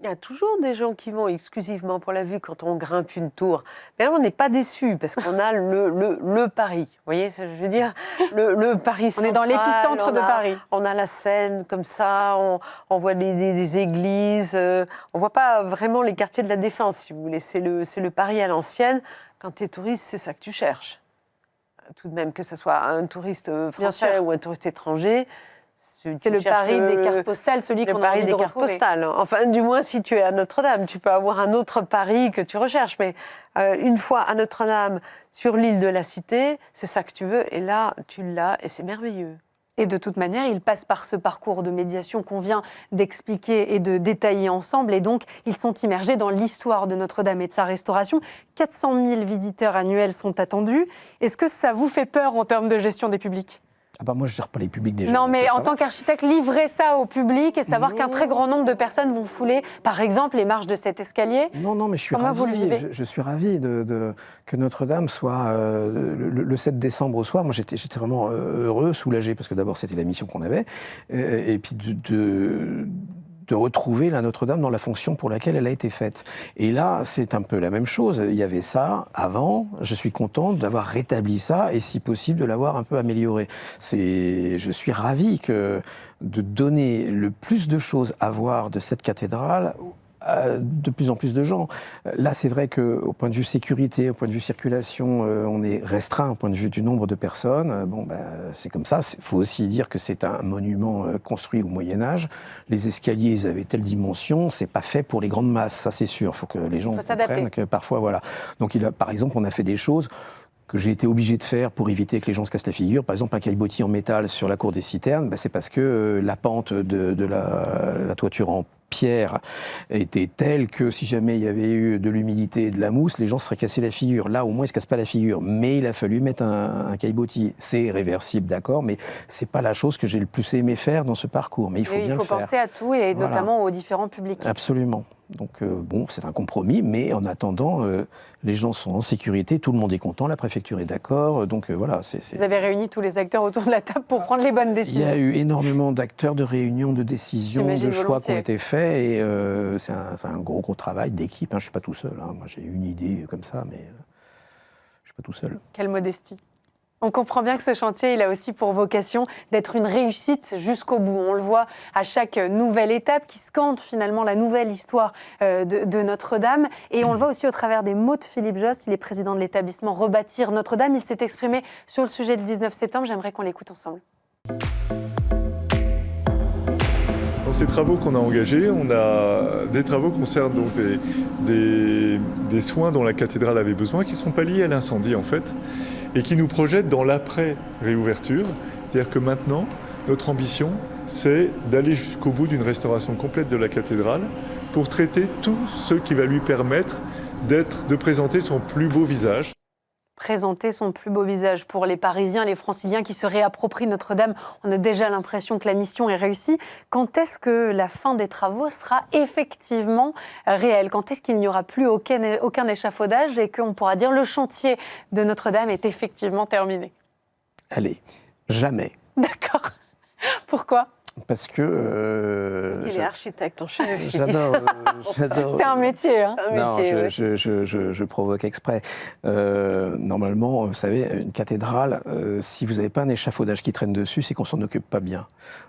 Il y a toujours des gens qui vont exclusivement pour la vue quand on grimpe une tour. Mais là, on n'est pas déçus parce qu'on a le Paris. Vous voyez ce que je veux dire? Le Paris central. On est dans l'épicentre de Paris. On a la Seine comme ça, on voit des églises. On ne voit pas vraiment les quartiers de la Défense, si vous voulez. C'est le Paris à l'ancienne. Quand tu es touriste, c'est ça que tu cherches. Tout de même, que ce soit un touriste français ou un touriste étranger. C'est le Paris des cartes postales, celui qu'on a envie de retrouver. Le Paris des cartes postales. Enfin, du moins, si tu es à Notre-Dame, tu peux avoir un autre Paris que tu recherches. Mais une fois à Notre-Dame, sur l'île de la Cité, c'est ça que tu veux. Et là, tu l'as et c'est merveilleux. Et de toute manière, il passe par ce parcours de médiation qu'on vient d'expliquer et de détailler ensemble. Et donc, ils sont immergés dans l'histoire de Notre-Dame et de sa restauration. 400 000 visiteurs annuels sont attendus. Est-ce que ça vous fait peur en termes de gestion des publics ? Ah bah moi, je ne gère pas les publics déjà. Non, mais en tant qu'architecte, livrer ça au public et savoir qu'un très grand nombre de personnes vont fouler, par exemple, les marches de cet escalier. Non, mais je suis ravi. Vous le vivez ? Je suis ravi que Notre-Dame soit le 7 décembre au soir. Moi, j'étais vraiment heureux, soulagé, parce que d'abord, c'était la mission qu'on avait. Et puis de retrouver la Notre-Dame dans la fonction pour laquelle elle a été faite. Et là, c'est un peu la même chose. Il y avait ça avant. Je suis content d'avoir rétabli ça et, si possible, de l'avoir un peu amélioré. Je suis ravi de donner le plus de choses à voir de cette cathédrale de plus en plus de gens. Là, c'est vrai qu'au point de vue sécurité, au point de vue circulation, on est restreint au point de vue du nombre de personnes. Bon, c'est comme ça. Il faut aussi dire que c'est un monument construit au Moyen-Âge. Les escaliers, ils avaient telle dimension, c'est pas fait pour les grandes masses, ça c'est sûr. Il faut que les gens comprennent que parfois, voilà. Donc, par exemple, on a fait des choses que j'ai été obligé de faire pour éviter que les gens se cassent la figure. Par exemple, un caillebotis en métal sur la cour des citernes, c'est parce que la pente de la toiture en pierre était telle que si jamais il y avait eu de l'humidité et de la mousse, les gens se seraient cassés la figure. Là, au moins, ils ne se cassent pas la figure. Mais il a fallu mettre un caillebotis. C'est réversible, d'accord, mais ce n'est pas la chose que j'ai le plus aimé faire dans ce parcours. Mais il faut bien le faire. Il faut penser à tout et notamment aux différents publics. Absolument. Donc bon, c'est un compromis, mais en attendant, les gens sont en sécurité, tout le monde est content, la préfecture est d'accord, donc voilà. Vous avez réuni tous les acteurs autour de la table pour prendre les bonnes décisions. Il y a eu énormément d'acteurs, de réunions, de décisions, de choix qui ont été faits, et c'est un gros travail d'équipe. Je ne suis pas tout seul, moi j'ai une idée comme ça, mais je ne suis pas tout seul. Quelle modestie. On comprend bien que ce chantier, il a aussi pour vocation d'être une réussite jusqu'au bout. On le voit à chaque nouvelle étape qui scande finalement la nouvelle histoire de Notre-Dame. Et on le voit aussi au travers des mots de Philippe Jost. Il est président de l'établissement Rebâtir Notre-Dame. Il s'est exprimé sur le sujet du 19 septembre. J'aimerais qu'on l'écoute ensemble. Dans ces travaux qu'on a engagés, on a des travaux qui concernent donc des soins dont la cathédrale avait besoin, qui ne sont pas liés à l'incendie en fait, et qui nous projettent dans l'après-réouverture. C'est-à-dire que maintenant, notre ambition, c'est d'aller jusqu'au bout d'une restauration complète de la cathédrale pour traiter tout ce qui va lui permettre de présenter son plus beau visage. Présenter son plus beau visage pour les Parisiens, les Franciliens qui se réapproprient Notre-Dame. On a déjà l'impression que la mission est réussie. Quand est-ce que la fin des travaux sera effectivement réelle? Quand est-ce qu'il n'y aura plus aucun échafaudage et qu'on pourra dire le chantier de Notre-Dame est effectivement terminé? Allez, jamais. D'accord. Pourquoi? Parce que... Parce qu'il est architecte en chef. J'adore. C'est un métier. Hein. Non, je provoque exprès. Normalement, vous savez, une cathédrale, si vous n'avez pas un échafaudage qui traîne dessus, c'est qu'on s'en occupe pas bien.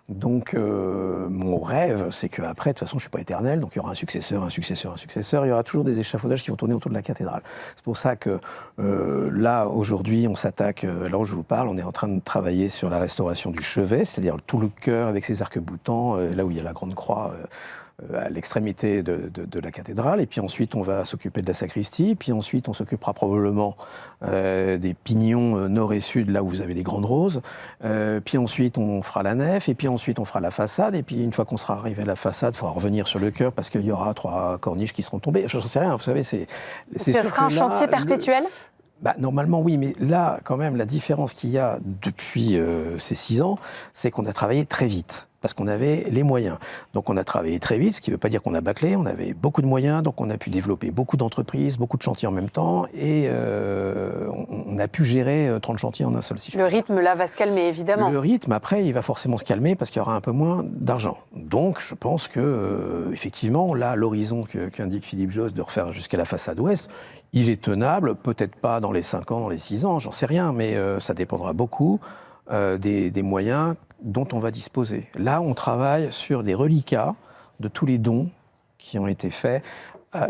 Donc, mon rêve, c'est qu'après, de toute façon, je ne suis pas éternel, donc il y aura un successeur, il y aura toujours des échafaudages qui vont tourner autour de la cathédrale. C'est pour ça que là, aujourd'hui, on s'attaque, alors je vous parle, on est en train de travailler sur la restauration du chevet, c'est-à-dire tout le chœur avec ses arcs-boutants, là où il y a la grande croix à l'extrémité de la cathédrale. Et puis ensuite, on va s'occuper de la sacristie. Puis ensuite, on s'occupera probablement des pignons nord et sud, là où vous avez les grandes roses. Puis ensuite, on fera la nef. Et puis ensuite, on fera la façade. Et puis une fois qu'on sera arrivé à la façade, il faudra revenir sur le chœur parce qu'il y aura 3 corniches qui seront tombées. Je ne sais rien, vous savez, c'est Ce sera un chantier perpétuel ? Normalement, oui, mais là, quand même, la différence qu'il y a depuis ces 6 ans, c'est qu'on a travaillé très vite, parce qu'on avait les moyens. Donc on a travaillé très vite, ce qui ne veut pas dire qu'on a bâclé, on avait beaucoup de moyens, donc on a pu développer beaucoup d'entreprises, beaucoup de chantiers en même temps, et on a pu gérer 30 chantiers en un seul cycle. Le rythme, là, va se calmer, évidemment. Le rythme, après, il va forcément se calmer, parce qu'il y aura un peu moins d'argent. Donc je pense que, effectivement, là, l'horizon qu'indique Philippe Jost de refaire jusqu'à la façade ouest, il est tenable, peut-être pas dans les 5 ans, dans les 6 ans, j'en sais rien, mais ça dépendra beaucoup des moyens dont on va disposer. Là, on travaille sur des reliquats de tous les dons qui ont été faits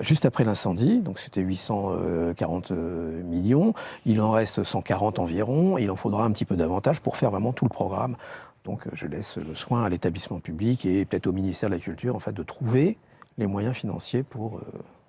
juste après l'incendie, donc c'était 840 millions, il en reste 140 environ, il en faudra un petit peu davantage pour faire vraiment tout le programme. Donc je laisse le soin à l'établissement public et peut-être au ministère de la Culture en fait, de trouver les moyens financiers pour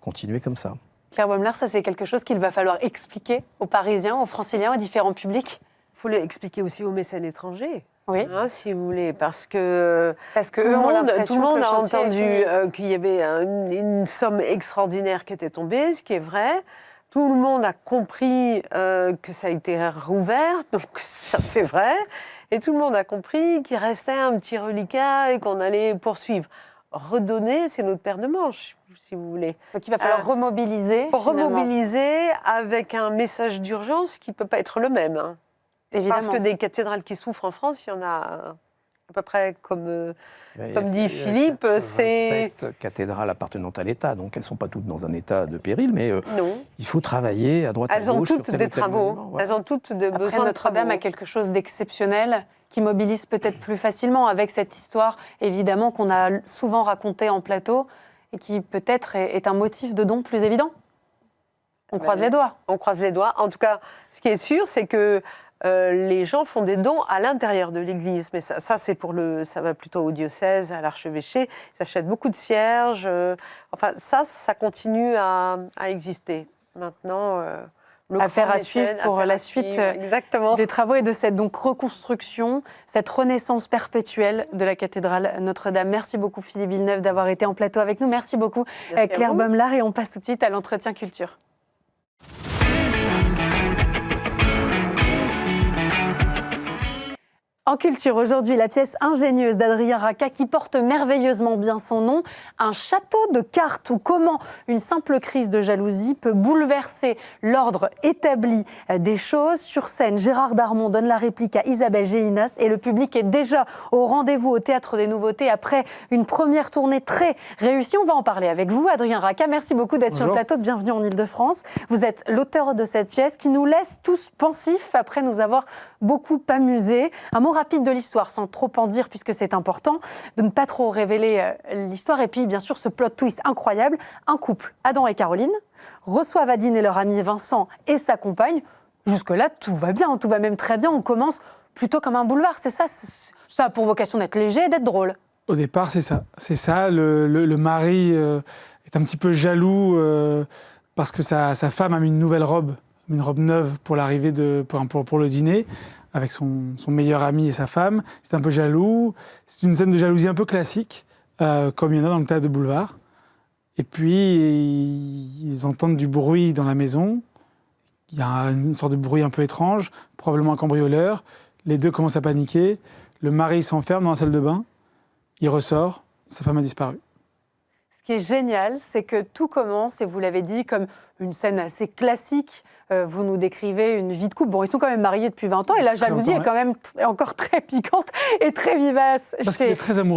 continuer comme ça. Claire Baumler, ça c'est quelque chose qu'il va falloir expliquer aux Parisiens, aux Franciliens, aux différents publics. Il faut l'expliquer aussi aux mécènes étrangers, oui. Si vous voulez, parce que tout le monde a entendu qu'il y avait une somme extraordinaire qui était tombée, ce qui est vrai. Tout le monde a compris que ça a été rouvert, donc ça c'est vrai. Et tout le monde a compris qu'il restait un petit reliquat et qu'on allait poursuivre. Redonner, c'est notre paire de manches, si vous voulez. Donc il va falloir remobiliser. Remobiliser avec un message d'urgence qui ne peut pas être le même. Hein. Évidemment. Parce que des cathédrales qui souffrent en France, il y en a à peu près, comme dit Philippe, c'est... 7 cathédrales appartenant à l'État, donc elles ne sont pas toutes dans un état de péril, mais non. Il faut travailler à droite à gauche. Elles ont toutes des travaux. Elles ont toutes besoin de travaux. Notre-Dame a quelque chose d'exceptionnel qui mobilise peut-être plus facilement avec cette histoire, évidemment, qu'on a souvent racontée en plateau. et qui peut-être est un motif de don plus évident. On croise les doigts. On croise les doigts. En tout cas, ce qui est sûr, c'est que les gens font des dons à l'intérieur de l'Église. Mais ça ça va plutôt au diocèse, à l'archevêché. Ils achètent beaucoup de cierges. Enfin, ça continue à exister. Maintenant, affaire à suivre pour la suite exactement. des travaux et de cette donc reconstruction, cette renaissance perpétuelle de la cathédrale Notre-Dame. Merci beaucoup Philippe Villeneuve d'avoir été en plateau avec nous. Merci beaucoup Claire Baumlar, et on passe tout de suite à l'entretien culture. En culture, aujourd'hui, la pièce ingénieuse d'Adrien Raca qui porte merveilleusement bien son nom, un château de cartes, ou comment une simple crise de jalousie peut bouleverser l'ordre établi des choses. Sur scène, Gérard Darmon donne la réplique à Isabelle Gélinas et le public est déjà au rendez-vous au Théâtre des Nouveautés après une première tournée très réussie. On va en parler avec vous, Adrien Raca. Merci beaucoup d'être sur le plateau de Bienvenue en Ile-de-France. Vous êtes l'auteur de cette pièce qui nous laisse tous pensifs après nous avoir beaucoup amusés. Un mot rapide de l'histoire, sans trop en dire puisque c'est important, de ne pas trop révéler l'histoire. Et puis, bien sûr, ce plot twist incroyable. Un couple, Adam et Caroline, reçoivent à dîner leur ami Vincent et sa compagne. Jusque-là, tout va bien, tout va même très bien. On commence plutôt comme un boulevard. C'est ça, ça a pour vocation d'être léger et d'être drôle. Au départ, c'est ça. C'est ça. Le mari est un petit peu jaloux parce que sa femme a mis une robe neuve pour l'arrivée pour le dîner, avec son meilleur ami et sa femme. C'est un peu jaloux. C'est une scène de jalousie un peu classique, comme il y en a dans le théâtre de boulevard. Et puis, ils entendent du bruit dans la maison. Il y a une sorte de bruit un peu étrange, probablement un cambrioleur. Les deux commencent à paniquer. Le mari s'enferme dans la salle de bain. Il ressort. Sa femme a disparu. Ce qui est génial, c'est que tout commence, et vous l'avez dit, comme une scène assez classique. Vous nous décrivez une vie de couple. Bon, ils sont quand même mariés depuis 20 ans, et la jalousie est quand même encore très piquante et très vivace chez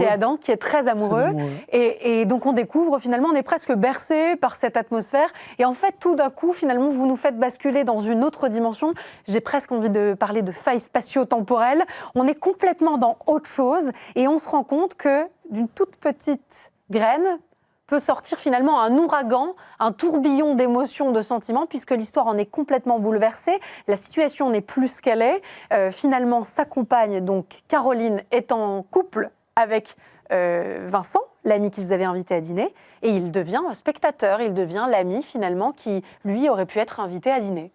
Adam, qui est très amoureux. Et donc on découvre, finalement, on est presque bercé par cette atmosphère. Et en fait, tout d'un coup, finalement, vous nous faites basculer dans une autre dimension. J'ai presque envie de parler de faille spatio-temporelle. On est complètement dans autre chose, et on se rend compte que d'une toute petite graine peut sortir finalement un ouragan, un tourbillon d'émotions, de sentiments, puisque l'histoire en est complètement bouleversée. La situation n'est plus ce qu'elle est. Finalement, sa compagne, donc Caroline, est en couple avec Vincent, l'ami qu'ils avaient invité à dîner, et il devient spectateur, il devient l'ami finalement qui, lui, aurait pu être invité à dîner.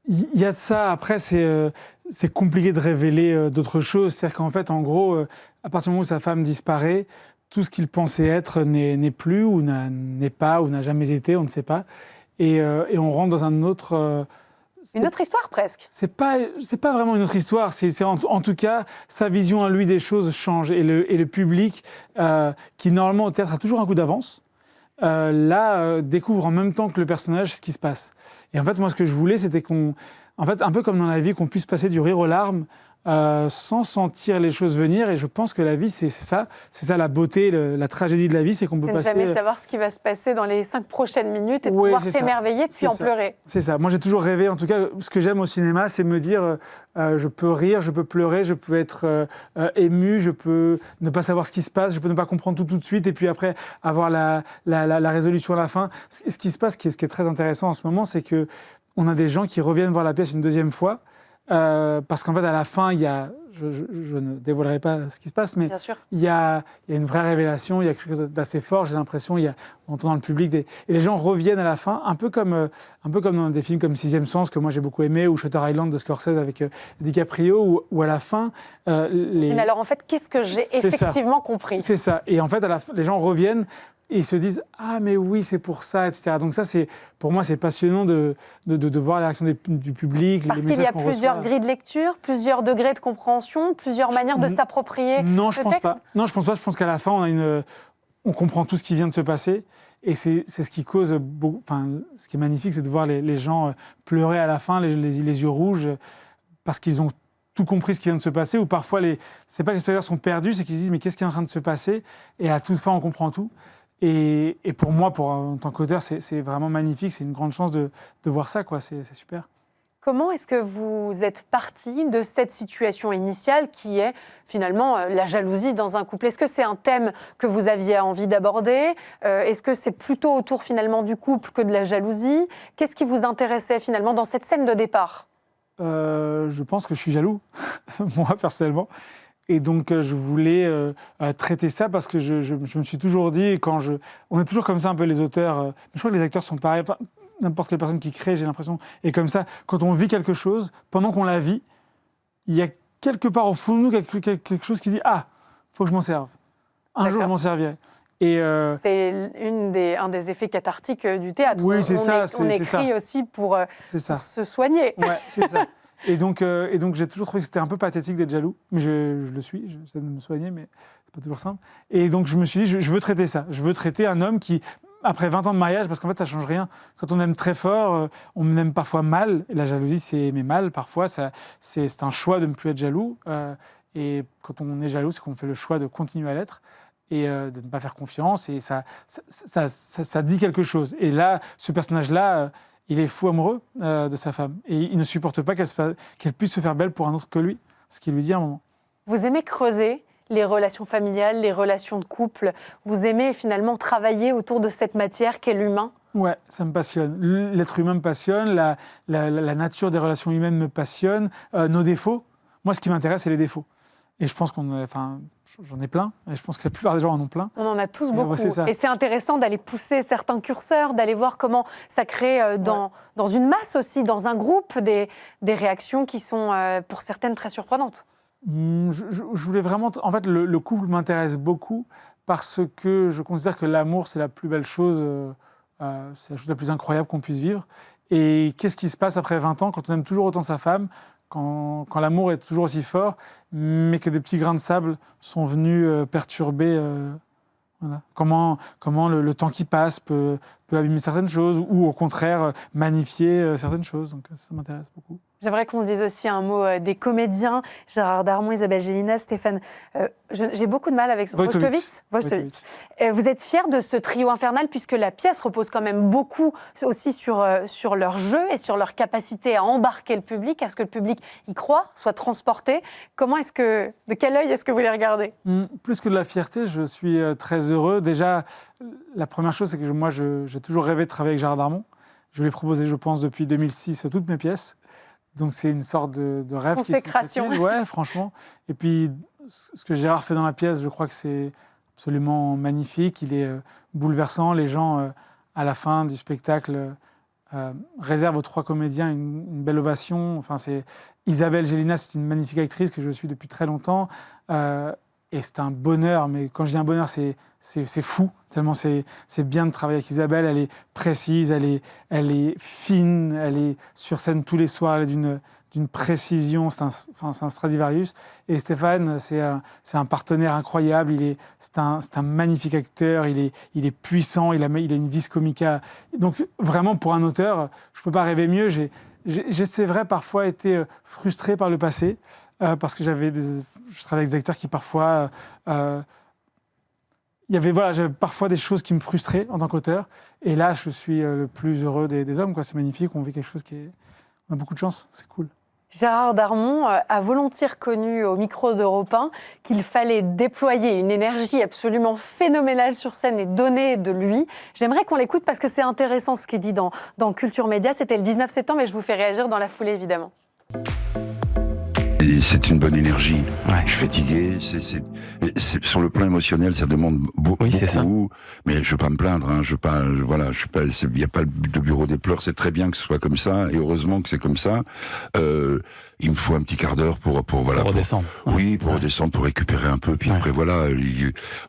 Il y a de ça. Après, c'est compliqué de révéler d'autres choses. C'est-à-dire qu'en fait, en gros, à partir du moment où sa femme disparaît, tout ce qu'il pensait être n'est plus, ou n'est pas, ou n'a jamais été, on ne sait pas. Et on rentre dans un autre... une autre histoire, presque. C'est pas vraiment une autre histoire. En tout cas, sa vision à lui des choses change. Et le public, qui normalement au théâtre a toujours un coup d'avance, découvre en même temps que le personnage ce qui se passe. Et en fait, moi, ce que je voulais, c'était en fait, un peu comme dans la vie, qu'on puisse passer du rire aux larmes, sans sentir les choses venir. Et je pense que la vie, c'est ça la beauté, la tragédie de la vie, c'est qu'on peut passer... C'est ne jamais savoir ce qui va se passer dans les 5 prochaines minutes et de pouvoir s'émerveiller puis en pleurer. C'est ça. Moi, j'ai toujours rêvé, en tout cas, ce que j'aime au cinéma, c'est me dire, je peux rire, je peux pleurer, je peux être ému, je peux ne pas savoir ce qui se passe, je peux ne pas comprendre tout de suite, et puis après, avoir la résolution à la fin. Ce qui se passe, ce qui est très intéressant en ce moment, c'est qu'on a des gens qui reviennent voir la pièce une deuxième fois, parce qu'en fait, à la fin, il y a, je ne dévoilerai pas ce qui se passe, mais il y a une vraie révélation, il y a quelque chose d'assez fort, j'ai l'impression, on entend dans le public, et les gens reviennent à la fin, un peu comme dans des films comme Sixième Sens, que moi j'ai beaucoup aimé, ou Shutter Island de Scorsese avec DiCaprio, où à la fin... Mais alors en fait, qu'est-ce que j'ai effectivement compris ? C'est ça, et en fait, les gens reviennent, et ils se disent « Ah, mais oui, c'est pour ça, etc. » Donc ça, pour moi, c'est passionnant de voir la réaction du public, parce qu'il y a plusieurs grilles de lecture, plusieurs degrés de compréhension, plusieurs manières de s'approprier le texte. Non, je pense pas. Je pense qu'à la fin, on comprend tout ce qui vient de se passer. Et c'est ce qui cause beaucoup... Enfin, ce qui est magnifique, c'est de voir les gens pleurer à la fin, les yeux rouges, parce qu'ils ont tout compris ce qui vient de se passer, ou parfois, c'est pas que les spectateurs sont perdus, c'est qu'ils se disent « Mais qu'est-ce qui est en train de se passer ?» Et à toute fin, on comprend tout. Et pour moi, en tant qu'auteur, c'est vraiment magnifique. C'est une grande chance de voir ça, quoi. C'est super. Comment est-ce que vous êtes parti de cette situation initiale qui est finalement la jalousie dans un couple? Est-ce que c'est un thème que vous aviez envie d'aborder? Est-ce que c'est plutôt autour finalement du couple que de la jalousie? Qu'est-ce qui vous intéressait finalement dans cette scène de départ? Je pense que je suis jaloux, moi personnellement. Et donc, je voulais traiter ça parce que je me suis toujours dit, on est toujours comme ça un peu les auteurs, mais je crois que les acteurs sont pareils, enfin, n'importe quelle personne qui crée, j'ai l'impression, et comme ça, quand on vit quelque chose, pendant qu'on la vit, il y a quelque part au fond de nous quelque chose qui dit « Ah, faut que je m'en serve. Un jour, je m'en servirai. » Et c'est un des effets cathartiques du théâtre. Oui, c'est ça. On écrit aussi pour se soigner. Ouais, c'est ça. Et donc j'ai toujours trouvé que c'était un peu pathétique d'être jaloux, mais je le suis, j'essaie de me soigner, mais c'est pas toujours simple. Et donc je me suis dit, je veux traiter ça. Je veux traiter un homme qui, après 20 ans de mariage, parce qu'en fait ça change rien, quand on aime très fort, on aime parfois mal, et la jalousie c'est aimer mal, parfois c'est un choix de ne plus être jaloux, et quand on est jaloux, c'est qu'on fait le choix de continuer à l'être, et de ne pas faire confiance, et ça dit quelque chose. Et là, ce personnage-là, il est fou amoureux de sa femme. Et il ne supporte pas qu'elle puisse se faire belle pour un autre que lui. Ce qu'il lui dit à un moment. Vous aimez creuser les relations familiales, les relations de couple. Vous aimez finalement travailler autour de cette matière qu'est l'humain. Ouais, ça me passionne. L'être humain me passionne, la nature des relations humaines me passionne, nos défauts. Moi, ce qui m'intéresse, c'est les défauts. Et je pense j'en ai plein, et je pense que la plupart des gens en ont plein. On en a tous beaucoup. Et c'est intéressant d'aller pousser certains curseurs, d'aller voir comment ça crée dans une masse aussi, dans un groupe, des réactions qui sont pour certaines très surprenantes. Je voulais vraiment... En fait, le couple m'intéresse beaucoup parce que je considère que l'amour, c'est la plus belle chose, c'est la chose la plus incroyable qu'on puisse vivre. Et qu'est-ce qui se passe après 20 ans quand on aime toujours autant sa femme, quand l'amour est toujours aussi fort, mais que des petits grains de sable sont venus perturber... Voilà. Comment le temps qui passe peut abîmer certaines choses ou au contraire magnifier certaines choses. Donc ça m'intéresse beaucoup. J'aimerais qu'on dise aussi un mot des comédiens, Gérard Darmon, Isabelle Gélinas, Stéphane. J'ai beaucoup de mal avec Wojtowicz. Vous êtes fiers de ce trio infernal puisque la pièce repose quand même beaucoup aussi sur leur jeu et sur leur capacité à embarquer le public, à ce que le public y croit, soit transporté. De quel œil est-ce que vous les regardez? Plus que de la fierté, je suis très heureux. Déjà, la première chose, c'est que moi, j'ai toujours rêvé de travailler avec Gérard Darmon. Je lui ai proposé, je pense, depuis 2006, toutes mes pièces. Donc c'est une sorte de rêve qui se concrétise. Ouais, franchement. Et puis ce que Gérard fait dans la pièce, je crois que c'est absolument magnifique. Il est bouleversant. Les gens, à la fin du spectacle, réservent aux trois comédiens une belle ovation. Enfin, Isabelle Gélinas, c'est une magnifique actrice que je suis depuis très longtemps. Et c'est un bonheur, mais quand je dis un bonheur, c'est fou, tellement c'est bien de travailler avec Isabelle. Elle est précise, elle est fine, elle est sur scène tous les soirs, elle est d'une précision, c'est un Stradivarius. Et Stéphane, c'est un partenaire incroyable, c'est un magnifique acteur, il est puissant, il a une vis comica. Donc vraiment, pour un auteur, je ne peux pas rêver mieux. C'est vrai, parfois été frustré par le passé, parce que je travaillais avec des acteurs qui parfois... j'avais parfois des choses qui me frustraient en tant qu'auteur. Et là, je suis le plus heureux des hommes. C'est magnifique, on vit quelque chose on a beaucoup de chance, c'est cool. Gérard Darmon a volontiers reconnu au micro d'Europe 1 qu'il fallait déployer une énergie absolument phénoménale sur scène et donner de lui. J'aimerais qu'on l'écoute parce que c'est intéressant ce qu'il dit dans Culture Média. C'était le 19 septembre et je vous fais réagir dans la foulée, évidemment. Et c'est une bonne énergie. Ouais. Je suis fatigué. C'est sur le plan émotionnel, ça demande beaucoup. Mais je ne veux pas me plaindre. Hein. Il n'y a pas de bureau des pleurs. C'est très bien que ce soit comme ça. Et heureusement que c'est comme ça. Il me faut un petit quart d'heure pour redescendre. Pour redescendre, pour récupérer un peu. Puis après, voilà,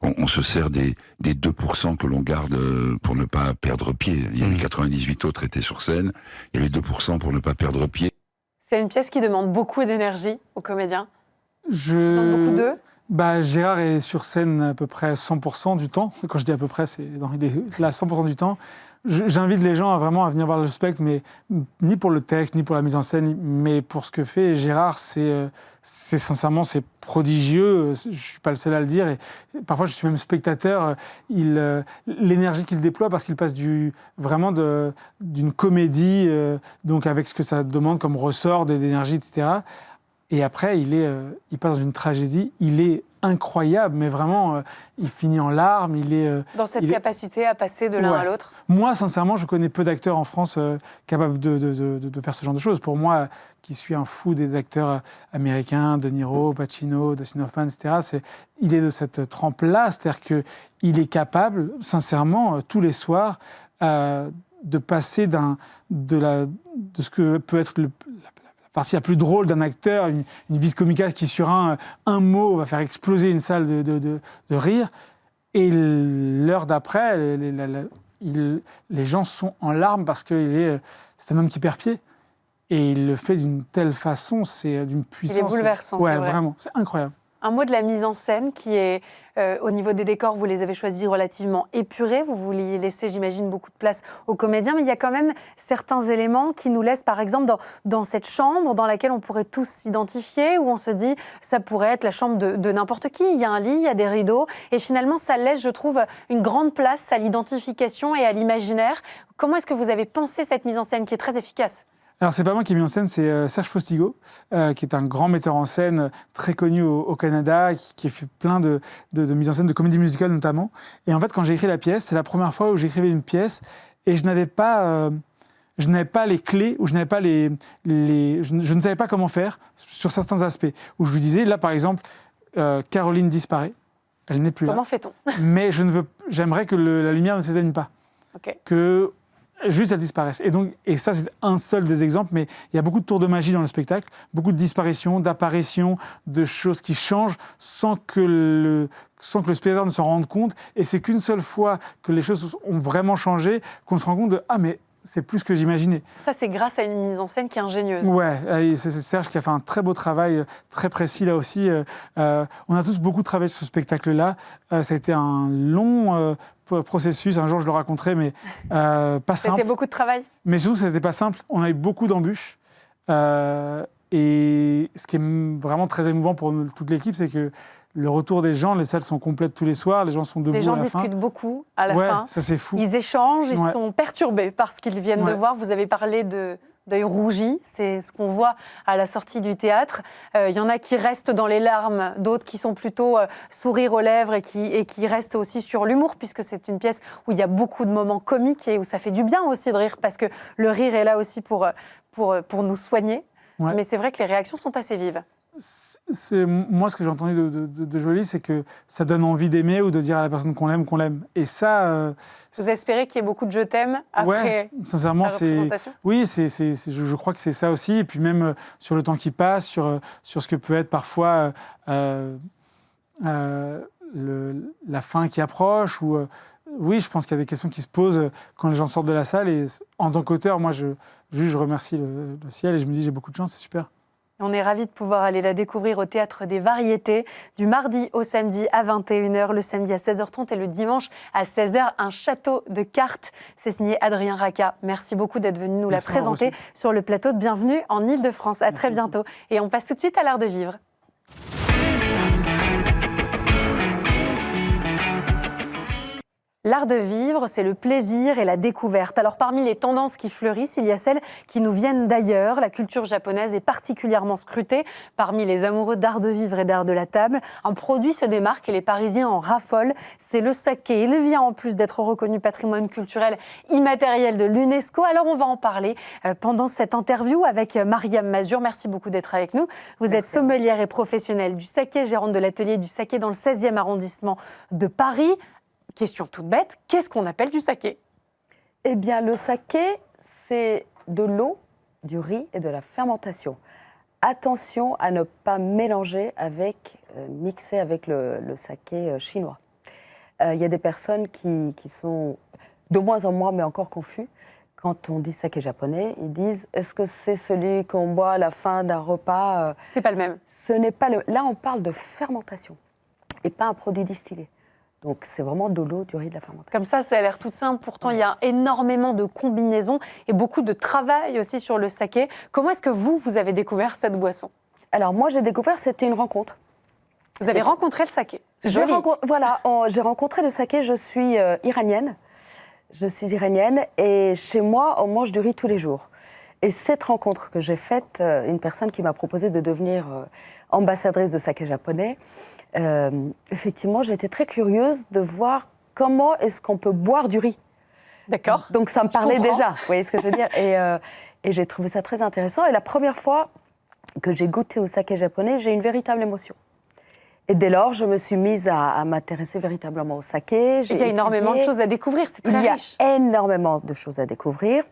on se sert des 2% que l'on garde pour ne pas perdre pied. Il y a les 98 autres étaient sur scène. Il y a les 2% pour ne pas perdre pied. C'est une pièce qui demande beaucoup d'énergie aux comédiens. Demande beaucoup d'eux. Gérard est sur scène à peu près 100% du temps. Quand je dis à peu près, il est là 100% du temps. j'invite les gens à venir voir le spectacle, mais ni pour le texte, ni pour la mise en scène, mais pour ce que fait Gérard, c'est sincèrement, c'est prodigieux. Je ne suis pas le seul à le dire. Et parfois, je suis même spectateur. L'énergie qu'il déploie, parce qu'il passe vraiment d'une comédie, donc avec ce que ça demande comme ressort d'énergie, etc. Et après, il passe dans une tragédie. Il est incroyable, mais vraiment, il finit en larmes. Dans cette capacité à passer de l'un à l'autre. Moi, sincèrement, je connais peu d'acteurs en France capables de faire ce genre de choses. Pour moi, qui suis un fou des acteurs américains, De Niro, Pacino, Dustin Hoffman, etc., il est de cette trempe-là. C'est-à-dire qu'il est capable, sincèrement, tous les soirs, de passer de ce que peut être la partie la plus drôle d'un acteur, une vis comica qui sur un mot va faire exploser une salle de rire, et l'heure d'après, les gens sont en larmes parce que c'est un homme qui perd pied, et il le fait d'une telle façon, c'est d'une puissance... Il est bouleversant, ouais, c'est vrai. Vraiment, c'est incroyable. Un mot de la mise en scène qui est, au niveau des décors, vous les avez choisis relativement épurés. Vous vouliez laisser, j'imagine, beaucoup de place aux comédiens. Mais il y a quand même certains éléments qui nous laissent, par exemple, dans cette chambre dans laquelle on pourrait tous s'identifier, où on se dit ça pourrait être la chambre de n'importe qui. Il y a un lit, il y a des rideaux. Et finalement, ça laisse, je trouve, une grande place à l'identification et à l'imaginaire. Comment est-ce que vous avez pensé cette mise en scène qui est très efficace ? Alors, c'est pas moi qui ai mis en scène, c'est Serge Postigo, qui est un grand metteur en scène très connu au Canada, qui a fait plein de mises en scène, de comédie musicale notamment. Et en fait, quand j'ai écrit la pièce, c'est la première fois où j'écrivais une pièce et je n'avais pas les clés, ou je ne savais pas comment faire sur certains aspects. Où je lui disais, là par exemple, Caroline disparaît, elle n'est plus là. Comment fait-on ? Mais j'aimerais que la lumière ne s'éteigne pas. Okay. Que juste elle disparaisse. Et ça, c'est un seul des exemples, mais il y a beaucoup de tours de magie dans le spectacle, beaucoup de disparitions, d'apparitions, de choses qui changent sans que le spectateur ne s'en rende compte. Et c'est qu'une seule fois que les choses ont vraiment changé qu'on se rend compte de « Ah, mais c'est plus ce que j'imaginais ». Ça, c'est grâce à une mise en scène qui est ingénieuse. Ouais, c'est Serge qui a fait un très beau travail, très précis là aussi. On a tous beaucoup travaillé sur ce spectacle-là. Ça a été un long processus. Un jour, je le raconterai, mais pas simple. C'était beaucoup de travail. Mais surtout, ça n'était pas simple. On a eu beaucoup d'embûches. Et ce qui est vraiment très émouvant pour toute l'équipe, c'est que le retour des gens, les salles sont complètes tous les soirs, les gens sont debout à la fin. Les gens discutent beaucoup à la fin. Ça c'est fou. Ils échangent, ils sont perturbés par ce qu'ils viennent de voir. Vous avez parlé d'œil rougi, c'est ce qu'on voit à la sortie du théâtre. Il y en a qui restent dans les larmes, d'autres qui sont plutôt sourire aux lèvres et qui restent aussi sur l'humour, puisque c'est une pièce où il y a beaucoup de moments comiques et où ça fait du bien aussi de rire, parce que le rire est là aussi pour nous soigner. Ouais. Mais c'est vrai que les réactions sont assez vives. Moi, ce que j'ai entendu de Jolie, c'est que ça donne envie d'aimer ou de dire à la personne qu'on l'aime. Et ça... Vous espérez qu'il y ait beaucoup de je t'aime après sincèrement, la représentation ? Oui, je crois que c'est ça aussi. Et puis même sur le temps qui passe, sur ce que peut être parfois la fin qui approche. Oui, je pense qu'il y a des questions qui se posent quand les gens sortent de la salle. Et en tant qu'auteur, moi, je remercie le ciel et je me dis j'ai beaucoup de chance, c'est super. On est ravis de pouvoir aller la découvrir au Théâtre des Variétés du mardi au samedi à 21h, le samedi à 16h30 et le dimanche à 16h. Un château de cartes. C'est signé Adrien Racah. Merci beaucoup d'être venu nous la présenter sur le plateau de Bienvenue en Ile-de-France. À très bientôt. Et on passe tout de suite à l'art de vivre. L'art de vivre, c'est le plaisir et la découverte. Alors parmi les tendances qui fleurissent, il y a celles qui nous viennent d'ailleurs. La culture japonaise est particulièrement scrutée parmi les amoureux d'art de vivre et d'art de la table. Un produit se démarque et les Parisiens en raffolent, c'est le saké. Il vient en plus d'être reconnu patrimoine culturel immatériel de l'UNESCO. Alors on va en parler pendant cette interview avec Mariam Mazur. Merci beaucoup d'être avec nous. Vous êtes sommelière et professionnelle du saké, gérante de l'atelier du saké dans le 16e arrondissement de Paris. Question toute bête, qu'est-ce qu'on appelle du saké ? Eh bien, le saké, c'est de l'eau, du riz et de la fermentation. Attention à ne pas mélanger mixer avec le saké chinois. Il y a des personnes qui sont de moins en moins, mais encore confus. Quand on dit saké japonais, ils disent « Est-ce que c'est celui qu'on boit à la fin d'un repas ?» Ce n'est pas le même. Ce n'est pas le... Là, on parle de fermentation et pas un produit distillé. Donc c'est vraiment de l'eau, du riz, de la fermentation. Comme ça a l'air tout simple. Pourtant, il y a énormément de combinaisons et beaucoup de travail aussi sur le saké. Comment est-ce que vous avez découvert cette boisson? Alors moi, j'ai découvert, c'était une rencontre. Vous avez rencontré le saké. C'est J'ai joli. j'ai rencontré le saké, je suis iranienne. Je suis iranienne et chez moi, on mange du riz tous les jours. Et cette rencontre que j'ai faite, une personne qui m'a proposé de devenir ambassadrice de saké japonais, effectivement, j'ai été très curieuse de voir comment est-ce qu'on peut boire du riz. D'accord. Donc ça me parlait déjà, vous voyez ce que je veux dire. Et j'ai trouvé ça très intéressant. Et la première fois que j'ai goûté au saké japonais, j'ai eu une véritable émotion. Et dès lors, je me suis mise à m'intéresser véritablement au saké. Il y a énormément de choses à découvrir, c'est très riche. Il y a énormément de choses à découvrir.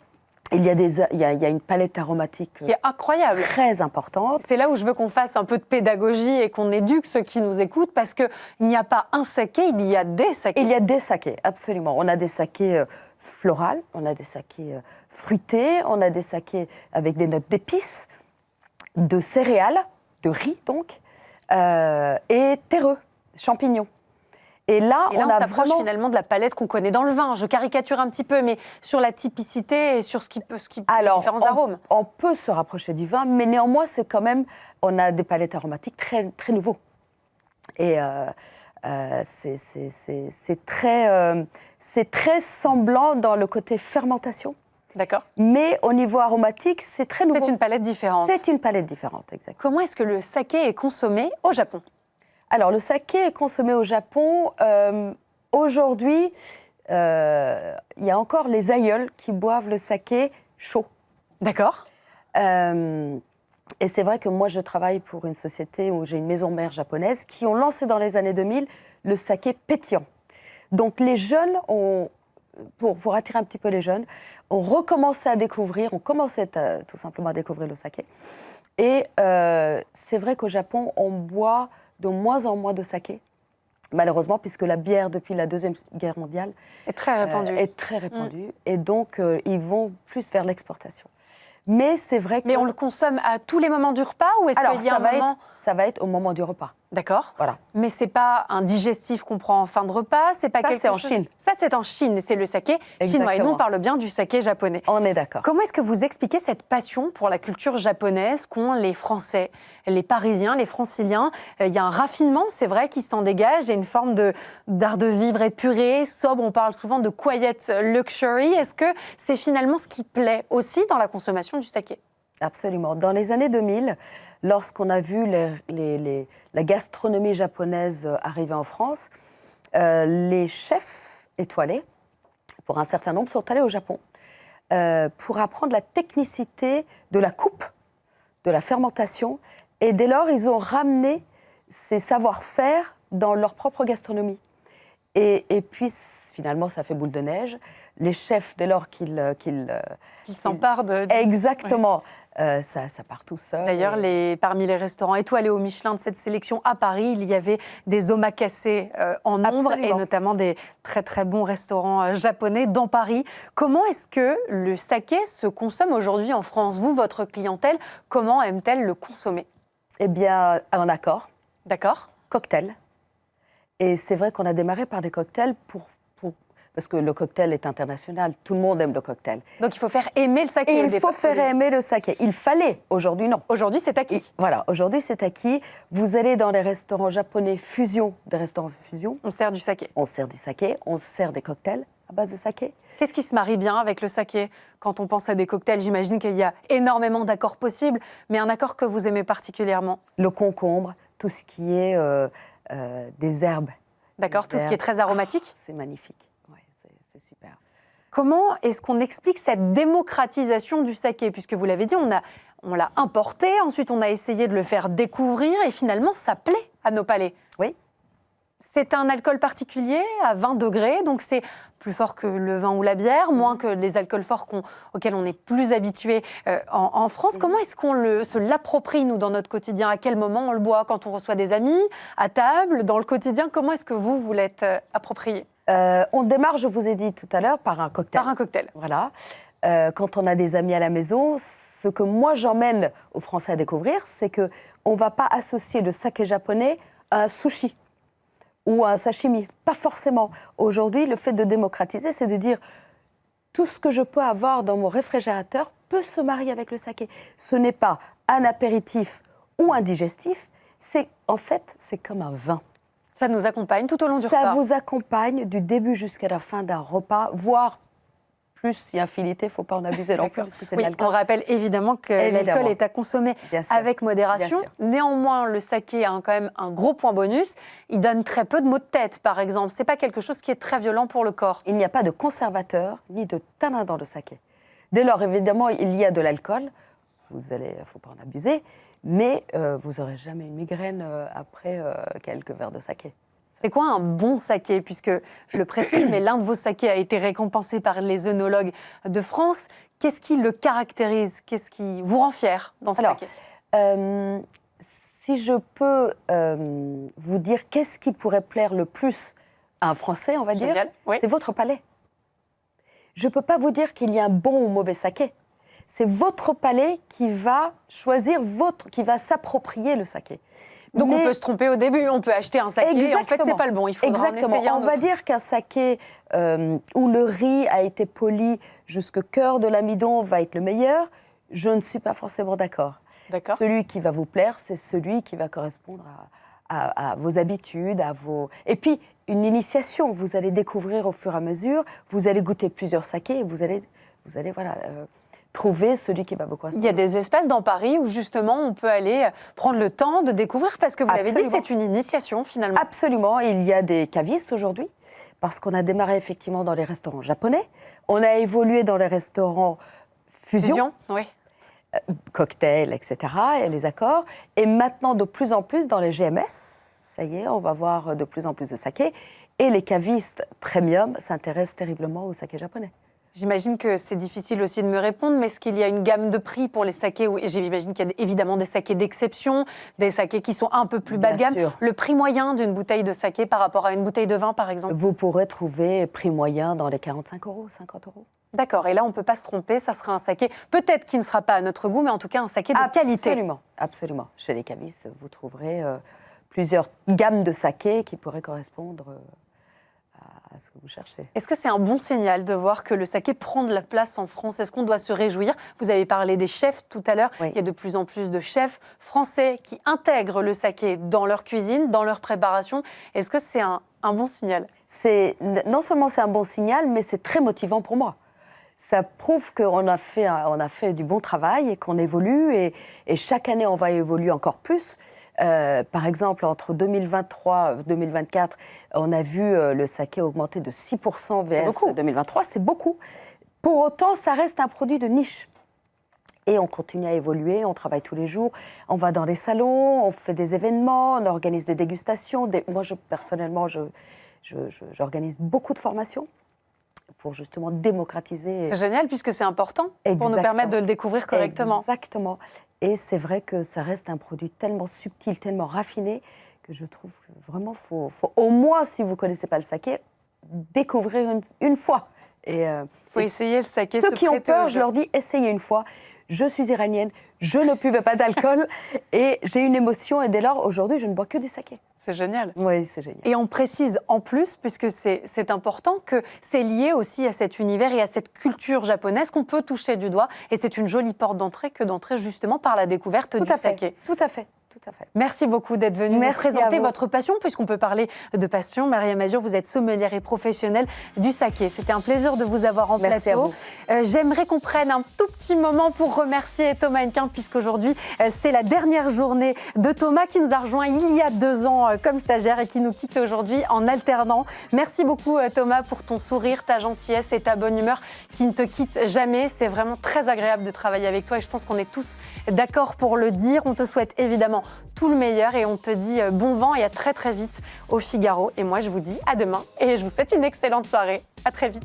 Il y a une palette aromatique qui est incroyable, très importante. C'est là où je veux qu'on fasse un peu de pédagogie et qu'on éduque ceux qui nous écoutent, parce qu'il n'y a pas un saké, il y a des sakés. Il y a des sakés, absolument. On a des sakés floraux, on a des sakés fruités, on a des sakés avec des notes d'épices, de céréales, de riz donc, et terreux, champignons. Et là, on s'approche finalement de la palette qu'on connaît dans le vin. Je caricature un petit peu, mais sur la typicité et sur les différents arômes. On peut se rapprocher du vin, mais néanmoins, c'est quand même, on a des palettes aromatiques très, très nouveaux. Et c'est très semblant dans le côté fermentation. D'accord. Mais au niveau aromatique, c'est très nouveau. C'est une palette différente. C'est une palette différente, exactement. Comment est-ce que le saké est consommé au Japon ? Alors, le saké est consommé au Japon. Aujourd'hui, il y a encore les aïeuls qui boivent le saké chaud. D'accord. Et c'est vrai que moi, je travaille pour une société où j'ai une maison mère japonaise qui ont lancé dans les années 2000 le saké pétillant. Donc, les jeunes ont, pour attirer un petit peu les jeunes, ont recommencé à découvrir, ont commencé tout simplement à découvrir le saké. Et c'est vrai qu'au Japon, on boit de moins en moins de saké, malheureusement, puisque la bière, depuis la Deuxième Guerre mondiale, est très répandue. Et donc, ils vont plus vers l'exportation. Mais c'est vrai que... Mais on le consomme à tous les moments du repas ou est-ce qu'il y a un moment... Ça va être au moment du repas. D'accord. Voilà. Mais c'est pas un digestif qu'on prend en fin de repas, c'est pas quelque chose... Ça, c'est en Chine. Ça, c'est en Chine, c'est le saké chinois. Et nous, on parle bien du saké japonais. On est d'accord. Comment est-ce que vous expliquez cette passion pour la culture japonaise qu'ont les Français, les Parisiens, les Franciliens? Il y a un raffinement, c'est vrai, qui s'en dégage. Il y a une forme d'art de vivre épuré, sobre. On parle souvent de quiet luxury. Est-ce que c'est finalement ce qui plaît aussi dans la consommation du saké? Absolument. Dans les années 2000, lorsqu'on a vu la gastronomie japonaise arriver en France, les chefs étoilés, pour un certain nombre, sont allés au Japon pour apprendre la technicité de la coupe, de la fermentation. Et dès lors, ils ont ramené ces savoir-faire dans leur propre gastronomie. Et puis, finalement, ça fait boule de neige. Les chefs, dès lors qu'ils s'emparent de... Exactement. Ouais. Ça part tout seul. D'ailleurs, parmi les restaurants étoilés au Michelin de cette sélection à Paris, il y avait des omakase en nombre. Absolument. Et notamment des très très bons restaurants japonais dans Paris. Comment est-ce que le saké se consomme aujourd'hui en France? Vous, votre clientèle, comment aime-t-elle le consommer? Eh bien, en accord. D'accord. Cocktail. Et c'est vrai qu'on a démarré par des cocktails parce que le cocktail est international, tout le monde aime le cocktail. Donc il faut faire aimer le saké. Il faut faire aimer le saké. Il fallait, aujourd'hui non. Aujourd'hui c'est acquis. Voilà, aujourd'hui c'est acquis. Vous allez dans les restaurants japonais fusion, des restaurants fusion. On sert du saké. On sert du saké, on sert des cocktails à base de saké. Qu'est-ce qui se marie bien avec le saké? Quand on pense à des cocktails, j'imagine qu'il y a énormément d'accords possibles, mais un accord que vous aimez particulièrement? Le concombre, tout ce qui est des herbes. D'accord, tout ce qui est très aromatique? C'est magnifique. C'est super. Comment est-ce qu'on explique cette démocratisation du saké? Puisque vous l'avez dit, on l'a importé, ensuite on a essayé de le faire découvrir et finalement ça plaît à nos palais. Oui. C'est un alcool particulier à 20 degrés, donc c'est plus fort que le vin ou la bière, moins que les alcools forts auxquels on est plus habitué en France. Comment est-ce qu'on se l'approprie, nous, dans notre quotidien? À quel moment on le boit? Quand on reçoit des amis, à table, dans le quotidien? Comment est-ce que vous l'êtes approprié? On démarre, je vous ai dit tout à l'heure, par un cocktail. Par un cocktail. Voilà. Quand on a des amis à la maison, ce que moi j'emmène aux Français à découvrir, c'est qu'on ne va pas associer le saké japonais à un sushi ou un sashimi. Pas forcément. Aujourd'hui, le fait de démocratiser, c'est de dire tout ce que je peux avoir dans mon réfrigérateur peut se marier avec le saké. Ce n'est pas un apéritif ou un digestif, en fait, c'est comme un vin. Ça nous accompagne tout au long du repas. Ça vous accompagne du début jusqu'à la fin d'un repas, voire plus si infinité, il ne faut pas en abuser non plus, parce que c'est de l'alcool. On rappelle évidemment que l'alcool est à consommer avec modération. Néanmoins, le saké a quand même un gros point bonus. Il donne très peu de maux de tête, par exemple. Ce n'est pas quelque chose qui est très violent pour le corps. Il n'y a pas de conservateur ni de tanin dans le saké. Dès lors, évidemment, il y a de l'alcool. Il ne faut pas en abuser. Mais vous n'aurez jamais une migraine après quelques verres de saké. C'est quoi un bon saké? Puisque, je le précise, mais l'un de vos sakés a été récompensé par les œnologues de France. Qu'est-ce qui le caractérise? Qu'est-ce qui vous rend fier dans ce saké? Si je peux vous dire qu'est-ce qui pourrait plaire le plus à un Français, on va dire, c'est votre palais. Je ne peux pas vous dire qu'il y a un bon ou mauvais saké. C'est votre palais qui va choisir, qui va s'approprier le saké. Donc on peut se tromper au début, on peut acheter un saké et en fait c'est pas le bon, il faudra en essayer un autre. On va dire qu'un saké où le riz a été poli jusqu'au cœur de l'amidon va être le meilleur. Je ne suis pas forcément d'accord. Celui qui va vous plaire, c'est celui qui va correspondre à vos habitudes, Et puis, une initiation, vous allez découvrir au fur et à mesure, vous allez goûter plusieurs sakés et vous allez trouver celui qui va vous correspondre. Il y a des espaces dans Paris où justement on peut aller prendre le temps de découvrir, parce que vous l'avez dit, c'est une initiation finalement. Absolument, il y a des cavistes aujourd'hui, parce qu'on a démarré effectivement dans les restaurants japonais, on a évolué dans les restaurants fusion, cocktails, etc., et les accords, et maintenant de plus en plus dans les GMS, ça y est, on va voir de plus en plus de saké, et les cavistes premium s'intéressent terriblement au saké japonais. J'imagine que c'est difficile aussi de me répondre, mais est-ce qu'il y a une gamme de prix pour les sakés? J'imagine qu'il y a évidemment des sakés d'exception, des sakés qui sont un peu plus bas de gamme. Le prix moyen d'une bouteille de saké par rapport à une bouteille de vin, par exemple? Vous pourrez trouver prix moyen dans les 45 €, 50 €. D'accord, et là on ne peut pas se tromper, ça sera un saké, peut-être qui ne sera pas à notre goût, mais en tout cas un saké de qualité. Absolument, absolument. Chez les cavistes, vous trouverez plusieurs gammes de sakés qui pourraient correspondre à ce que vous cherchez. Est-ce que c'est un bon signal de voir que le saké prend de la place en France? Est-ce qu'on doit se réjouir? Vous avez parlé des chefs tout à l'heure. Il y a de plus en plus de chefs français qui intègrent le saké dans leur cuisine, dans leur préparation. Est-ce que c'est un bon signal? Non seulement c'est un bon signal, mais c'est très motivant pour moi. Ça prouve qu'on a fait du bon travail et qu'on évolue, et chaque année on va évoluer encore plus. Par exemple, entre 2023 et 2024, on a vu le saké augmenter de 6% VS 2023, c'est beaucoup. Pour autant, ça reste un produit de niche. Et on continue à évoluer, on travaille tous les jours, on va dans les salons, on fait des événements, on organise des dégustations. Moi, personnellement, j'organise beaucoup de formations pour justement démocratiser. C'est génial, puisque c'est important pour nous permettre de le découvrir correctement. Exactement. Et c'est vrai que ça reste un produit tellement subtil, tellement raffiné, que je trouve que vraiment, faut au moins, si vous ne connaissez pas le saké, découvrir une fois. Il faut essayer le saké. Ceux qui ont peur, je leur dis, essayez une fois. Je suis iranienne, je ne buvais pas d'alcool et j'ai une émotion, et dès lors, aujourd'hui, je ne bois que du saké. C'est génial. Oui, c'est génial. Et on précise en plus, puisque c'est important, que c'est lié aussi à cet univers et à cette culture japonaise qu'on peut toucher du doigt. Et c'est une jolie porte d'entrée que d'entrer justement par la découverte du saké. Tout à fait. Tout à fait. Merci beaucoup d'être venu nous présenter votre passion, puisqu'on peut parler de passion. Maria Mazur, vous êtes sommelière et professionnelle du saké. C'était un plaisir de vous avoir en plateau. J'aimerais qu'on prenne un tout petit moment pour remercier Thomas Hennequin, puisqu'aujourd'hui, c'est la dernière journée de Thomas, qui nous a rejoint il y a 2 ans comme stagiaire et qui nous quitte aujourd'hui en alternant. Merci beaucoup Thomas pour ton sourire, ta gentillesse et ta bonne humeur qui ne te quittent jamais. C'est vraiment très agréable de travailler avec toi et je pense qu'on est tous d'accord pour le dire. On te souhaite évidemment tout le meilleur et on te dit bon vent et à très très vite au Figaro. Et moi je vous dis à demain et je vous souhaite une excellente soirée. À très vite.